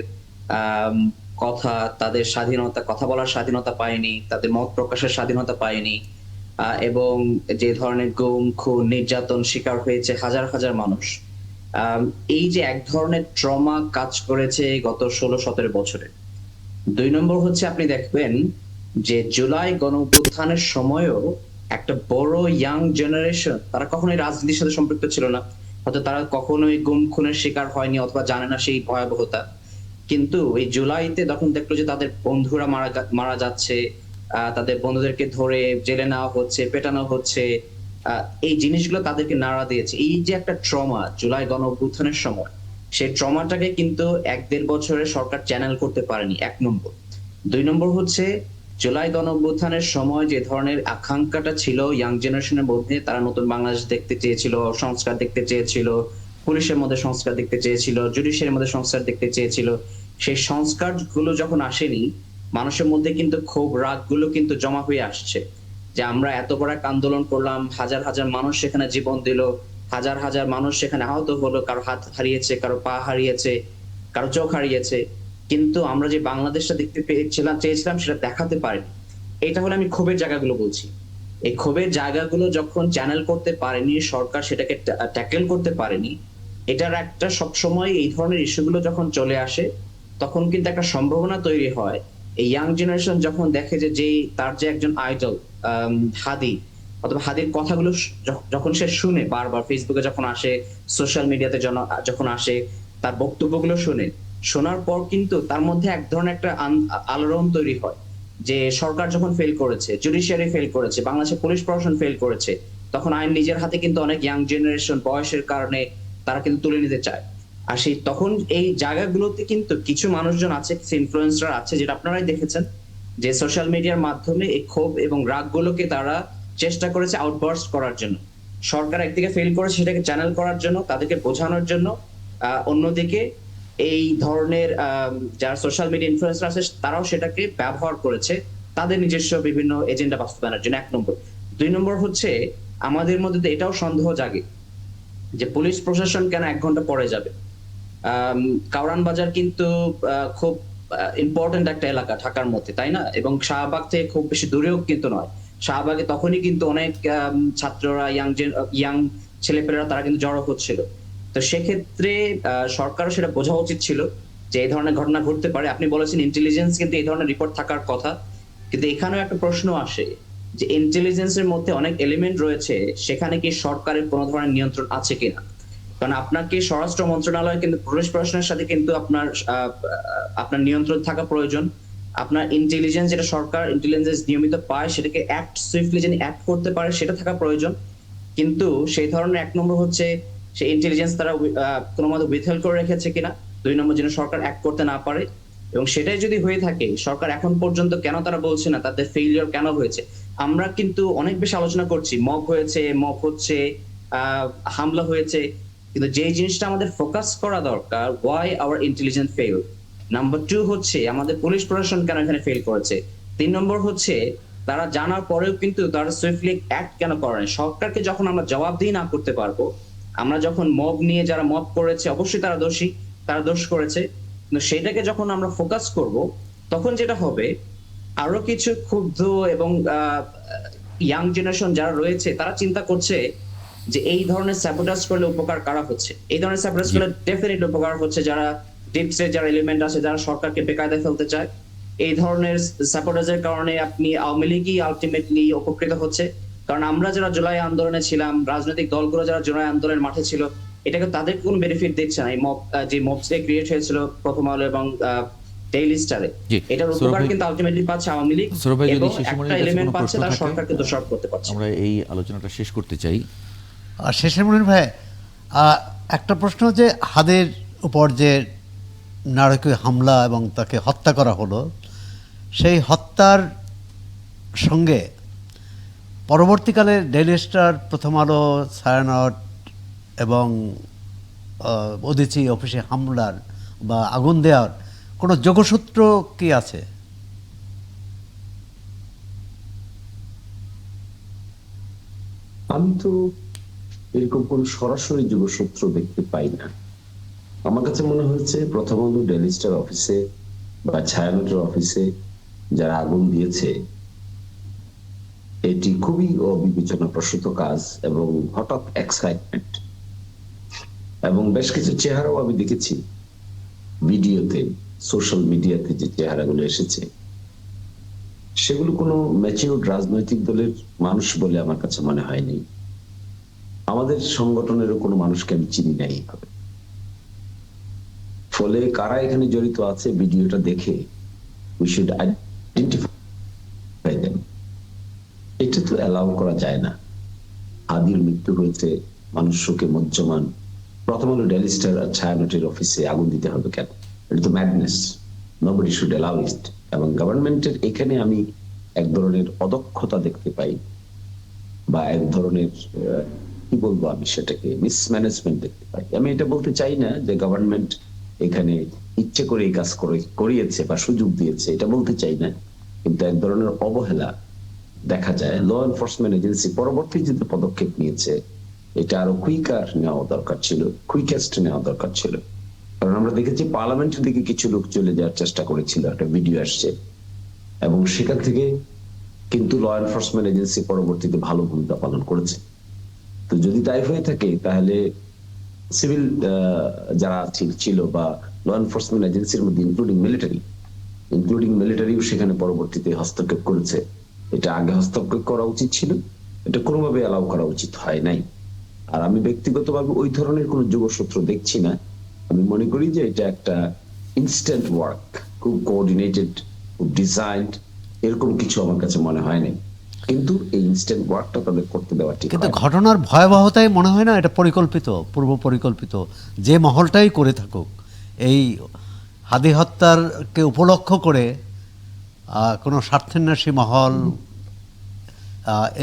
কথা, তাদের স্বাধীনতা, কথা বলার স্বাধীনতা পায়নি, তাদের মত প্রকাশের স্বাধীনতা পায়নি, এবং যে ধরনের গুম, খুন, নির্যাতন শিকার হয়েছে হাজার হাজার মানুষ, এই যে এক ধরনের ট্রমা কাজ করেছে গত 16-17 বছরে। 2 নম্বর হচ্ছে, আপনি দেখবেন যে জুলাই গণঅভ্যুত্থানের সময়ও একটা বড় ইয়াং জেনারেশন, তারা কখনোই রাজনীতির সাথে সম্পৃক্ত ছিল না, হয়তো তারা কখনোই গুম খুনের শিকার হয়নি অথবা জানে না সেই ভয়াবহতা, কিন্তু এই জুলাইতে যখন দেখলো যে তাদের বন্ধুরা মারা যাচ্ছে, তাদের বন্ধুদেরকে ধরে জেলে নেওয়া হচ্ছে, পেটানো হচ্ছে, এই জিনিসগুলো তাদেরকে নাড়া দিয়েছে। এই যে একটা ট্রমা জুলাই গণঅভ্যুত্থানের সময়, সেই ট্রমাটাকে কিন্তু 1-1.5 বছরে সরকার চ্যানেল করতে পারেনি, 1 নম্বর। 2 নম্বর হচ্ছে, জুলাই গণঅভ্যুত্থানের সময় যে ধরনের আকাঙ্ক্ষাটা ছিল ইয়াং জেনারেশনের মধ্যে, তারা নতুন বাংলাদেশ দেখতে চেয়েছিল, সংস্কার দেখতে চেয়েছিল, পুলিশের মধ্যে সংস্কার দেখতে চেয়েছিল, জুডিশিয়ারির মধ্যে সংস্কার দেখতে চেয়েছিল, সেই সংস্কারগুলো যখন আসেনি, মানুষের মধ্যে কিন্তু ক্ষোভ, রাগগুলো কিন্তু জমা হয়ে আসছে যে আমরা এত বড় এক আন্দোলন করলাম, হাজার হাজার মানুষ সেখানে জীবন দিল, হাজার হাজার মানুষ সেখানে আহত হলো, কারো হাত হারিয়েছে, কারো পা হারিয়েছে, কারো চোখ হারিয়েছে, কিন্তু আমরা যে বাংলাদেশটা দেখতে চেয়েছিলাম সেটা দেখাতে পারিনি। এটা হলো আমি ক্ষোভের জায়গাগুলো বলছি। এই ক্ষোভের জায়গাগুলো যখন চ্যানেল করতে পারেনি সরকার, সেটাকে ট্যাকেল করতে পারেনি, এটার একটা সবসময় এই ধরনের ইস্যুগুলো যখন চলে আসে তখন কিন্তু একটা সম্ভাবনা তৈরি হয় এই ইয়াং জেনারেশন যখন দেখে যে যেই তার যে একজন আইডল হাদি অথবা হাদির কথাগুলো যখন সে শুনে বারবার ফেসবুকে যখন আসে, সোশ্যাল মিডিয়াতে যখন আসে, তার বক্তব্যগুলো শুনে, শোনার পর কিন্তু তার মধ্যে এক ধরনের একটা আলোড়ন তৈরি হয় যে সরকার যখন ফেল করেছে, জুডিশিয়ারি ফেল করেছে, বাংলাদেশের পুলিশ প্রশাসন ফেল করেছে, তখন আইন নিজের হাতে কিন্তু অনেক ইয়াং জেনারেশন বয়সের কারণে তারা কিন্তু তুলে নিতে চায়। আর সেই তখন এই জায়গাগুলোতে কিন্তু কিছু মানুষজন আছে, কিছু ইনফ্লুয়েন্সার আছে, যেটা আপনারাই দেখেছেন যে সোশ্যাল মিডিয়ার মাধ্যমে এই ক্ষোভ এবং রাগগুলোকে তারা চেষ্টা করেছে আউটবার্স্ট করার জন্য। সরকার একদিকে ফেল করেছে সেটাকে চ্যানেল করার জন্য, তাদেরকে বোঝানোর জন্য, অন্যদিকে এই ধরনের যারা সোশ্যাল মিডিয়া ইনফ্লুয়েন্সার আছে তারাও সেটাকে ব্যবহার করেছে তাদের নিজস্ব বিভিন্ন এজেন্ডা বাস্তবায়নের জন্য। 1 নম্বর। 2 নম্বর হচ্ছে আমাদের মধ্যে তো এটাও সন্দেহ জাগে যে পুলিশ প্রশাসন কেন 1 ঘন্টা পরে যাবে। কাউরান বাজার কিন্তু খুব ইম্পর্টেন্ট একটা এলাকা ঢাকার মধ্যে, তাই না? এবং শাহবাগ থেকে খুব বেশি দূরেও কিন্তু নয়। শাহবাগে তখনই কিন্তু অনেক ছাত্ররা, ইয়াং ছেলেপেলেরা তারা কিন্তু জড়ো হচ্ছিল। তো সেক্ষেত্রে সরকারও সেটা বোঝা উচিত ছিল যে এই ধরনের ঘটনা ঘটতে পারে। আপনি বলেছেন ইন্টেলিজেন্স কিন্তু এই ধরনের রিপোর্ট থাকার কথা, কিন্তু এখানেও একটা প্রশ্ন আসে যে ইন্টেলিজেন্সের মধ্যে অনেক এলিমেন্ট রয়েছে, সেখানে কি সরকারের কোনো ধরনের নিয়ন্ত্রণ আছে কিনা? কারণ আপনাকে স্বরাষ্ট্র মন্ত্রণালয় কিন্তু পুলিশ প্রশাসনের সাথে কিন্তু আপনার নিয়ন্ত্রণ থাকা প্রয়োজন। আপনার ইন্টেলিজেন্স, যেটা সরকার ইন্টেলিজেন্স নিয়মিত পায়, সেটাকে অ্যাক্ট সুইফটলি যিনি অ্যাক্ট করতে পারে সেটা থাকা প্রয়োজন। কিন্তু সেই ধরনের 1 নম্বর হচ্ছে সেই ইন্টেলিজেন্স তারা কোনো মতে উইথহেল্ড করে রেখেছে কিনা। 2 নম্বর, যেন সরকার অ্যাক্ট করতে না পারে। এবং সেটাই যদি হয়ে থাকে, সরকার এখন পর্যন্ত কেন তারা বলছে না তাদের ফেইলিওর কেন হয়েছে? আমরা কিন্তু অনেক বেশি আলোচনা করছি, মব হয়েছে, মব হচ্ছে, হামলা হয়েছে, কিন্তু যে জিনিসটা আমাদের ফোকাস করা দরকার, Y hour intelligence fail. Number 2 হচ্ছে আমাদের পুলিশ প্রশাসন কেন এখানে ফেল করেছে। 3 নম্বর হচ্ছে তারা জানার পরেও কিন্তু তারা সুইফটলি অ্যাক্ট কেন করে না। সরকারকে যখন আমরা জবাবদিহি না করতে পারবো, আমরা যখন মব নিয়ে যারা মব করেছে অবশ্যই তারা দোষী, তারা দোষ করেছে, কিন্তু সেটাকে যখন আমরা ফোকাস করব তখন যেটা হবে, আরো কিছু ক্ষুব্ধ এবং ইয়াং জেনারেশন যারা রয়েছে তারা চিন্তা করছে যে এই ধরনের স্যাবোটাজ করলে উপকার কারা হচ্ছে। এই ধরনের স্যাবোটাজ করলে ডেফিনেটলি উপকার হচ্ছে যারা ডিপ স্টেট, যারা এলিমেন্ট আছে, যারা সরকারকে বেকায়দায় ফেলতে চায়। এই ধরনের স্যাবোটাজের কারণে আপনি আওয়ামী লীগই আলটিমেটলি উপকৃত হচ্ছে। কারণ আমরা যারা জুলাই আন্দোলনে ছিলাম, রাজনৈতিক দলগুলো যারা জুলাই আন্দোলনের মাঠে ছিল, এটাকে তাদের কোনো বেনিফিট দিচ্ছে না। এই মব, যে মবসে ক্রিয়েট হয়েছিল প্রথম আলো এবং ডেইলি স্টারে, জি, এটার উপকার কিন্তু আলটিমেটলি পাচ্ছে আওয়ামী লীগ, সৌরভ ভাই, যদি এবং শিশুমণির একটা কাছে এলিমেন্ট কোনো পাচ্ছে প্রশ্ন তারা থাকে, সরকারকে দোষারোপ করতে পারছে। আমরা এই আলোচনাটা শেষ করতে চাই। আর শেষে মনির ভাই, একটা প্রশ্ন, যে হাদের উপর যে নারকীয় হামলা এবং তাকে হত্যা করা হলো, সেই হত্যার সঙ্গে পরবর্তীকালে ডেইলি স্টার, প্রথম আলো, ছায়ানট এবং উদীচী অফিসে হামলার বা আগুন দেওয়ার কোনো যোগসূত্র কি আছে? আমি তো এরকম কোন সরাসরি যোগসূত্র দেখতে পাই না। আমার কাছে মনে হয়েছে প্রথম আলো, ডেইলি স্টার অফিসে বা ছায়ানটের অফিসে যারা আগুন দিয়েছে, এটি খুবই অবিবেচনাপ্রসূত কাজ এবং হঠাৎ এক্সাইটমেন্ট। এবং বেশ কিছু চেহারাও আমি দেখেছি ভিডিওতে, সোশ্যাল মিডিয়াতে যে চেহারাগুলো এসেছে, সেগুলো কোনো ম্যাচিউরড রাজনৈতিক দলের মানুষ বলে আমার কাছে মনে হয়নি। আমাদের সংগঠনেরও কোনো মানুষকে আমি চিনি না এইভাবে। ফলে কারা এখানে জড়িত আছে, ভিডিওটা দেখে উই শুড আইডেন্টিফাই দেম। এটা তো অ্যালাউ করা যায় না। হাদির মৃত্যু হয়েছে, মানুষ শোকে মুহ্যমান, প্রথম আলো, ডেইলি স্টার আর ছায়ানটের অফিসে আগুন দিতে হবে কেন? এটা তো ম্যাডনেস। নোবডি শুড অ্যালাউ ইট। এবং গভর্নমেন্টের এখানে আমি এক ধরনের অদক্ষতা দেখতে পাই, বা এক ধরনের কি বলবো আমি সেটাকে, মিসম্যানেজমেন্ট দেখতে পাই। আমি এটা বলতে চাই না যে গভর্নমেন্ট এখানে ইচ্ছে করে এই কাজ করিয়েছে বা সুযোগ দিয়েছে, এটা বলতে চাই না, কিন্তু এক ধরনের অবহেলা দেখা যায়। ল এনফোর্সমেন্ট এজেন্সি পরবর্তী যে পদক্ষেপ নিয়েছে, এটা আরো কুইকার নেওয়া দরকার ছিল, কুইকেস্ট নেওয়া দরকার ছিল। কারণ আমরা দেখেছি পার্লামেন্টের দিকে কিছু লোক চলে যাওয়ার চেষ্টা করেছিল, একটা ভিডিও আসছে, এবং সেখান থেকে কিন্তু ল এনফোর্সমেন্ট এজেন্সি পরবর্তীতে ভালো ভূমিকা পালন করেছে। তো যদি তাই হয়ে থাকে, তাহলে সিভিল যারা ছিল বা ল এনফোর্সমেন্ট এজেন্সির মধ্যে ইনক্লুডিং মিলিটারিও সেখানে পরবর্তীতে হস্তক্ষেপ করেছে। এটা আগে হস্তক্ষেপ করা উচিত ছিল, এটা কোনোভাবে অ্যালাউ করা উচিত হয় নাই। আর আমি ব্যক্তিগতভাবে ওই ধরনের কোনো যোগসূত্র দেখছি না। আমি মনে করি যে এটা একটা ইনস্ট্যান্ট ওয়ার্ক, খুব কোঅর্ডিনেটেড, খুব ডিজাইনড, এরকম কিছু আমার কাছে মনে হয় নাই। কিন্তু এই ইনস্ট্যান্ট ওয়ার্কটা তাদের করতে দেওয়া ঠিক কিন্তু হয় না। ঘটনার ভয়াবহতাই মনে হয় না এটা পরিকল্পিত, পূর্ব পরিকল্পিত, যে মহলটাই করে থাকুক এই হাদি হত্যারকে উপলক্ষ করে কোনো স্বার্থান্বেষী মহল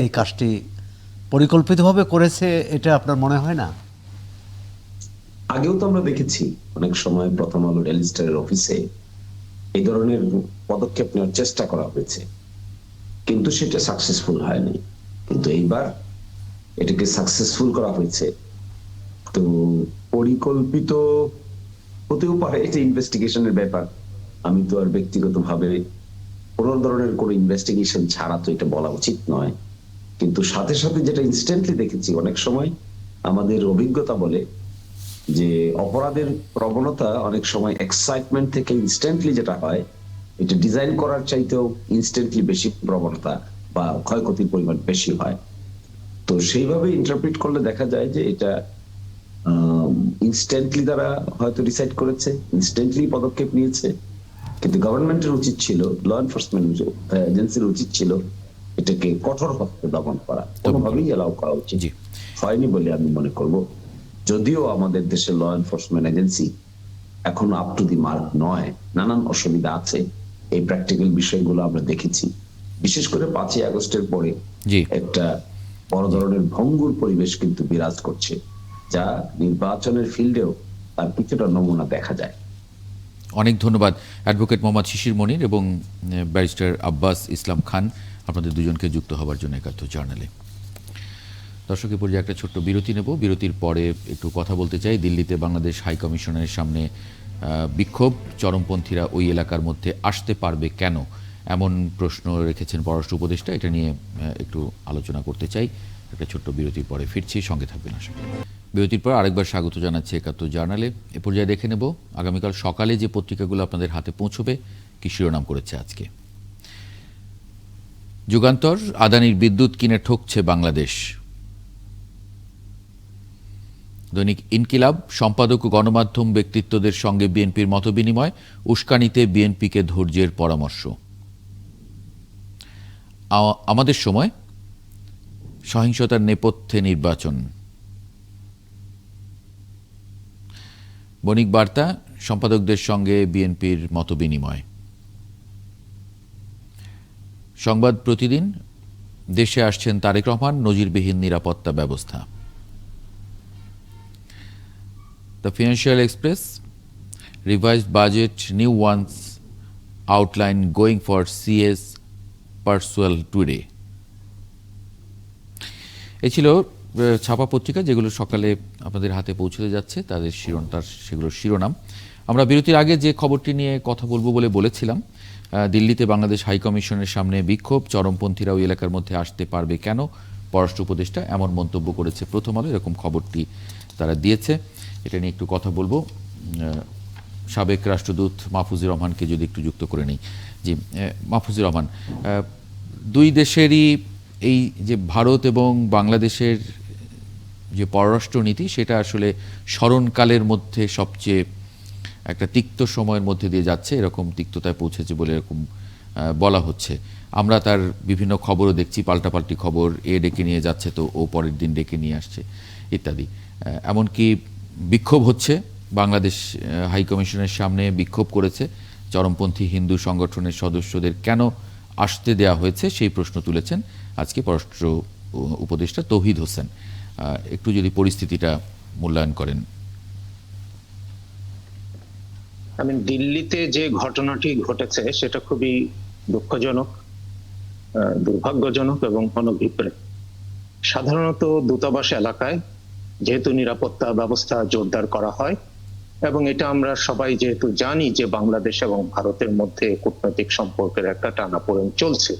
এই কাজটি পরিকল্পিতভাবে করেছে, এটা আপনার মনে হয় না? আগেও তো আমরা দেখেছি অনেক সময় প্রথম আলো ডেইলি স্টারের অফিসে এই ধরনের পদক্ষেপ নেওয়ার চেষ্টা করা হয়েছে, কিন্তু সেটা সাকসেসফুল হয়নি। কিন্তু এইবার এটাকে সাকসেসফুল করা হয়েছে। তো পরিকল্পিত হতেও পারে, এটা ইনভেস্টিগেশনের ব্যাপার। আমি তো আর ব্যক্তিগতভাবে কোনো ধরনের কোনো ইনভেস্টিগেশন ছাড়া তো এটা বলা উচিত নয়। কিন্তু সাথে সাথে যেটা ইনস্ট্যান্টলি দেখেছি, অনেক সময় আমাদের অভিজ্ঞতা বলে যে অপরাধের প্রবণতা অনেক সময় এক্সাইটমেন্ট থেকে ইনস্ট্যান্টলি যেটা হয়, এটা ডিজাইন করার চাইতেও ইনস্ট্যান্টলি বেশি প্রবণতা বা ক্ষয়ক্ষতির পরিমাণ বেশি হয়। তো সেইভাবে ইন্টারপ্রিট করলে দেখা যায় যে এটা ইনস্ট্যান্টলি তারা হয়তো ডিসাইড করেছে, ইনস্ট্যান্টলি পদক্ষেপ নিয়েছে। কিন্তু গভর্নমেন্টের উচিত ছিল, ল এনফোর্সমেন্ট এজেন্সির উচিত ছিল এটাকে কঠোর হস্তে দমন করা, কোনোভাবেই এলাও করা উচিত জি। হয়নি বলে আমি মনে করব। যদিও আমাদের দেশের ল এনফোর্সমেন্ট এজেন্সি এখনো আপ টু দি মার্ক নয়, নানান অসুবিধা আছে। এই প্র্যাকটিক্যাল বিষয়গুলো আমরা দেখেছি, বিশেষ করে 5ই আগস্টের পরে জি। একটা বড় ধরনের ভঙ্গুর পরিবেশ কিন্তু বিরাজ করছে, যা নির্বাচনের ফিল্ডেও তার কিছুটা নমুনা দেখা যায়। অনেক ধন্যবাদ অ্যাডভোকেট মোহাম্মদ শিশির মনির এবং ব্যারিস্টার আব্বাস ইসলাম খান, আপনাদের দুজনকে যুক্ত হওয়ার জন্য একাত্তর জার্নালে। দর্শকের পর্যায়ে একটা ছোট্ট বিরতি নেব। বিরতির পরে একটু কথা বলতে চাই। দিল্লিতে বাংলাদেশ হাই কমিশনের সামনে বিক্ষোভ, চরমপন্থীরা ওই এলাকার মধ্যে আসতে পারবে কেন, এমন প্রশ্ন রেখেছেন পররাষ্ট্র উপদেষ্টা। এটা নিয়ে একটু আলোচনা করতে চাই। একটা ছোট্ট বিরতির পরে ফিরছি, সঙ্গে থাকবেন আশা করি। বিরতির পর আরেকবার স্বাগত জানাচ্ছি একাত্তর জার্নালে। এ পর্যায়ে দেখে নেব আগামীকাল সকালে যে পত্রিকাগুলো আপনাদের হাতে পৌঁছবে কি শিরোনাম করেছে আজকে। যুগান্তর, আদানির বিদ্যুৎ কিনে ঠকছে বাংলাদেশ। দৈনিক ইনকিলাব, সম্পাদক ও গণমাধ্যম ব্যক্তিত্বদের সঙ্গে বিএনপির মতবিনিময়, উস্কানিতে বিএনপিকে ধৈর্যের পরামর্শ। আমাদের সময়, সহিংসতার নেপথ্যে নির্বাচন। বণিক বার্তা, সম্পাদকদের সঙ্গে বিএনপির মতবিনিময়। সংবাদ প্রতিদিন, দেশে আসছেন তারেক রহমান, নজিরবিহীন নিরাপত্তা ব্যবস্থা। The Financial Express, revised budget, new ones outline going for CS Pursual today. এই ছিল ছাপা পত্রিকা যেগুলো সকালে আপনাদের হাতে পৌঁছতে যাচ্ছে, তাদের সেগুলোর শিরোনাম। আমরা বিরতির আগে যে খবরটি নিয়ে কথা বলবো বলে বলেছিলাম, দিল্লিতে বাংলাদেশ হাই কমিশনের সামনে বিক্ষোভ, চরমপন্থীরা ওই এলাকার মধ্যে আসতে পারবে কেন, পররাষ্ট্র উপদেষ্টা এমন মন্তব্য করেছে প্রথম আলো, এরকম খবরটি তারা দিয়েছে। এটা নিয়ে একটু কথা বলবো। সাবেক রাষ্ট্রদূত মাহফুজুর রহমানকে যদি একটু যুক্ত করে নিই। জি মাহফুজুর রহমান, দুই দেশেরই এই যে ভারত এবং বাংলাদেশের যে পররাষ্ট্র নীতি, সেটা আসলে স্মরণকালের মধ্যে সবচেয়ে একটা তিক্ত সময়ের মধ্যে দিয়ে যাচ্ছে, এরকম তিক্ততায় পৌঁছেছে বলে এরকম বলা হচ্ছে। আমরা তার বিভিন্ন খবরও দেখছি, পাল্টাপাল্টি খবর, এ ডেকে নিয়ে যাচ্ছে তো ও পরের দিন ডেকে নিয়ে আসছে ইত্যাদি। এমনকি বিক্ষোভ হচ্ছে, বাংলাদেশ হাই কমিশনের সামনে বিক্ষোভ করেছে চরমপন্থী হিন্দু সংগঠনের সদস্যদের। কেন আসতে দেয়া হয়েছে সেই প্রশ্ন তুলেছেন আজকে পররাষ্ট্র উপদেষ্টা তৌহিদ হোসেন। একটু যদি পরিস্থিতিটা মূল্যায়ন করেন। দিল্লিতে যে ঘটনাটি ঘটেছে সেটা খুবই দুঃখজনক, দুর্ভাগ্যজনক এবং অনভিপ্রেত। সাধারণত দূতাবাস এলাকায় যেহেতু নিরাপত্তা ব্যবস্থা জোরদার করা হয়, এবং এটা আমরা সবাই যেহেতু জানি যে বাংলাদেশ এবং ভারতের মধ্যে কূটনৈতিক সম্পর্কের একটা টানাপোড়েন চলছে,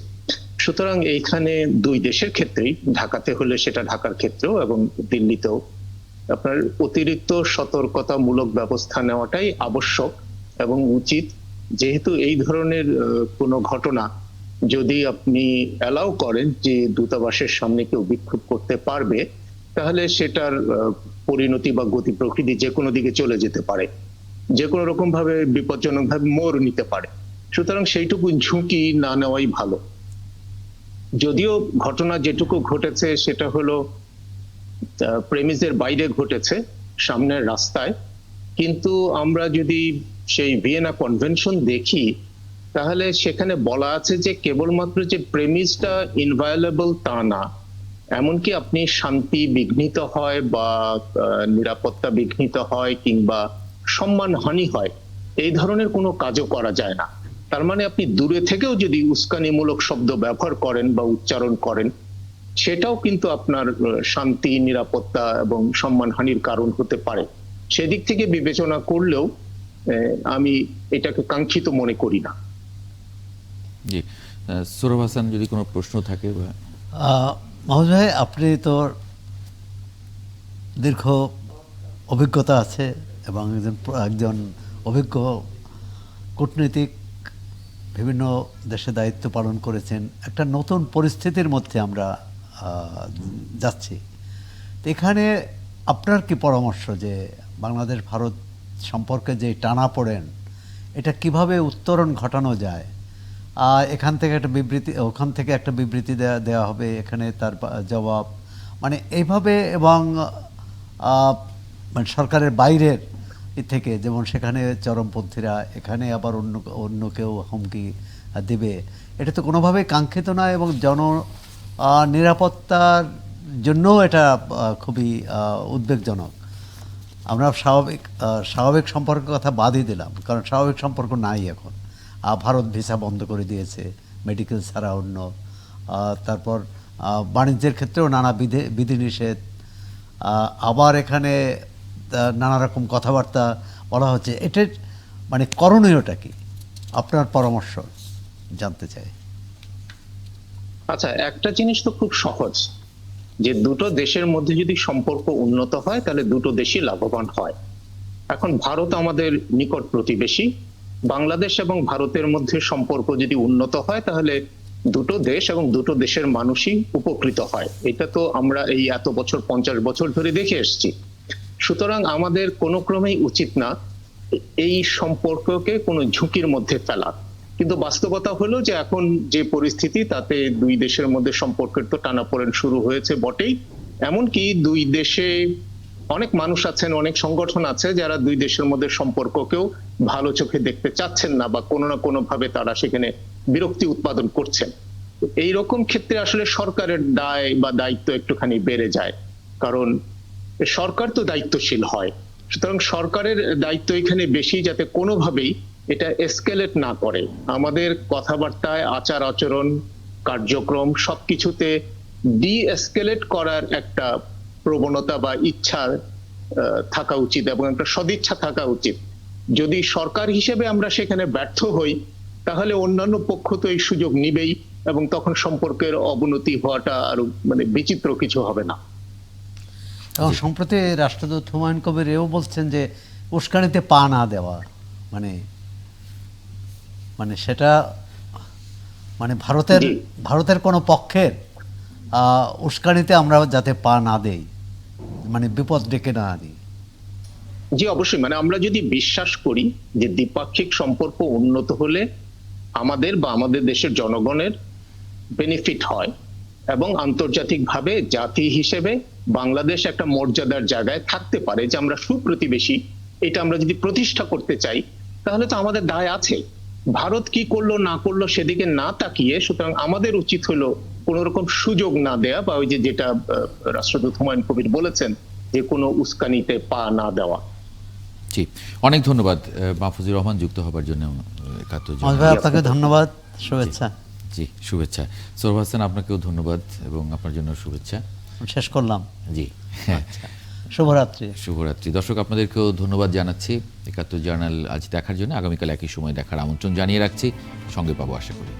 সুতরাং এইখানে দুই দেশের ক্ষেত্রেই, ঢাকাতে হলে সেটা ঢাকার ক্ষেত্রেও এবং দিল্লিতেও আপনার অতিরিক্ত সতর্কতামূলক ব্যবস্থা নেওয়াটাই আবশ্যক এবং উচিত, যেহেতু এই ধরনের কোনো ঘটনা যদি আপনি অ্যালাউ করেন যে দূতাবাসের সামনে কেউ বিক্ষোভ করতে পারবে, তাহলে সেটার পরিণতি বা গতি প্রকৃতি যে কোনো দিকে চলে যেতে পারে, যে কোনো রকম ভাবে বিপজ্জনক ভাবে মোড় নিতে পারে। সুতরাং সেইটুকু ঝুঁকি না নেওয়াই ভালো। যদিও ঘটনা যেটুকু ঘটেছে সেটা হলো প্রেমিসের বাইরে ঘটেছে, সামনের রাস্তায়, কিন্তু আমরা যদি সেই ভিয়েনা কনভেনশন দেখি তাহলে সেখানে বলা আছে যে কেবলমাত্র যে প্রেমিসটা ইনভায়োলেবল তা না, এমনকি আপনি শান্তি বিঘ্নিত হয় বা নিরাপত্তা বিঘ্নিত হয় কিংবা সম্মানহানি হয়, এই ধরনের কোনো কাজও করা যায় না। তার মানে আপনি দূরে থেকেও যদি উস্কানিমূলক শব্দ ব্যবহার করেন বা উচ্চারণ করেন, সেটাও কিন্তু আপনার শান্তি, নিরাপত্তা এবং সম্মানহানির কারণ হতে পারে। সেদিক থেকে বিবেচনা করলেও আমি এটাকে কাঙ্ক্ষিত মনে করি না। জি, সোহরাব হাসান, যদি কোনো প্রশ্ন থাকে বা মাহফুজ ভাই, আপনি তো দীর্ঘ অভিজ্ঞতা আছে এবং একজন অভিজ্ঞ কূটনীতিক, বিভিন্ন দেশে দায়িত্ব পালন করেছেন। একটা নতুন পরিস্থিতির মধ্যে আমরা যাচ্ছি, তো এখানে আপনার কি পরামর্শ যে বাংলাদেশ ভারত সম্পর্কে যে টানাপোড়েন, এটা কিভাবে উত্তরণ ঘটানো যায়? এখান থেকে একটা বিবৃতি, ওখান থেকে একটা বিবৃতি দেওয়া হবে, এখানে তার জবাব, মানে এইভাবে, এবং মানে সরকারের বাইরের থেকে, যেমন সেখানে চরমপন্থীরা, এখানে আবার অন্য কেউ হুমকি দেবে, এটা তো কোনোভাবেই কাঙ্ক্ষিত নয় এবং নিরাপত্তার জন্য এটা খুবই উদ্বেগজনক। আমরা স্বাভাবিক সম্পর্কের কথা বাদই দিলাম, কারণ স্বাভাবিক সম্পর্ক নাই এখন। ভারত ভিসা বন্ধ করে দিয়েছে, মেডিকেল ছাড়া অন্য, তারপর বাণিজ্যের ক্ষেত্রেও নানা বিধিনিষেধ, আবার এখানে নানা রকম কথাবার্তা বলা হচ্ছে। এটার মানে করণীয়টা কি? আপনার পরামর্শ জানতে চাই। আচ্ছা, একটা জিনিস তো খুব সহজ, যে দুটো দেশের মধ্যে যদি সম্পর্ক উন্নত হয় তাহলে দুটো দেশই লাভবান হয়। এখন ভারত আমাদের নিকট প্রতিবেশী, বাংলাদেশ এবং ভারতের মধ্যে সম্পর্ক যদি উন্নত হয় তাহলে দুটো দেশ এবং দুটো দেশের মানুষই উপকৃত হয়। এটা তো আমরা এই এত বছর, 50 বছর ধরে দেখে এসেছি। সুতরাং আমাদের কোনো ক্রমেই উচিত না এই সম্পর্ককে কোনো ঝুঁকির মধ্যে ফেলা। কিন্তু বাস্তবতা হলো যে এখন যে পরিস্থিতি, তাতে দুই দেশের মধ্যে সম্পর্কের তো টানাপোড়েন শুরু হয়েছে বটেই, এমনকি দুই দেশে অনেক মানুষ আছেন, অনেক সংগঠন আছে যারা দুই দেশের মধ্যে সম্পর্ককেও ভালো চোখে দেখতে চাচ্ছেন না, বা কোনো না কোনো ভাবে তারা সেখানে বিরক্তি উৎপাদন করছেন। এইরকম ক্ষেত্রে আসলে সরকারের দায় বা দায়িত্ব একটুখানি বেড়ে যায়, কারণ সরকার তো দায়িত্বশীল হয়। সুতরাং সরকারের দায়িত্ব এখানে বেশি, যাতে কোনোভাবেই এটা এসকেলেট না করে। আমাদের কথাবার্তায়, আচার আচরণ, কার্যক্রম সবকিছুতে ডি এসকেলেট করার একটা প্রবণতা বা ইচ্ছা থাকা উচিত এবং একটা সদিচ্ছা থাকা উচিত। যদি সরকার হিসেবে আমরা সেখানে ব্যর্থ হই, তাহলে অন্যান্য পক্ষ তো এই সুযোগ নিবেই এবং তখন সম্পর্কের অবনতি হওয়াটা আরো মানে বিচিত্র কিছু হবে না। এবং সম্প্রতি রাষ্ট্রদূত হুমায়ুন কবির এও বলছেন যে উস্কানিতে পা না দেওয়া, মানে সেটা মানে ভারতের কোনো পক্ষের উস্কানিতে আমরা যাতে পা না দেই, মানে বিপদ ডেকে না আনি। জি অবশ্যই, মানে আমরা যদি বিশ্বাস করি যে দ্বিপাক্ষিক সম্পর্ক উন্নত হলে আমাদের বা আমাদের দেশের জনগণের বেনিফিট হয় এবং আন্তর্জাতিকভাবে জাতি হিসেবে বাংলাদেশ একটা মর্যাদার জায়গায় থাকতে পারে, যে আমরা সুপ্রতিবেশী, এটা আমরা যদি প্রতিষ্ঠা করতে চাই, তাহলে তো আমাদের দায় আছে। ভারত কি করলো না করলো সেদিকে না তাকিয়ে, সুতরাং আমাদের উচিত হলো কোন রকম সুযোগ না দেয়া, বা ওই যে যেটা রাষ্ট্রদূত হুমায়ুন কবির বলেছেন, যে কোনো উস্কানিতে পা না দেওয়া। জি, অনেক ধন্যবাদ মাহফুজুর রহমান যুক্ত হবার জন্য। আপনাকে ধন্যবাদ, শুভেচ্ছা। জি, শুভেচ্ছা। সোহরাব হাসান, আপনাকেও ধন্যবাদ এবং আপনার জন্য শুভেচ্ছা। শেষ করলাম। জি, শুভরাত্রি। শুভরাত্রি। দর্শক, আপনাদেরকেও ধন্যবাদ জানাচ্ছি ৭১ জার্নাল আজ দেখার জন্য। আগামীকাল একই সময় দেখার আমন্ত্রণ জানিয়ে রাখছি। সঙ্গে পাবো আশা করি।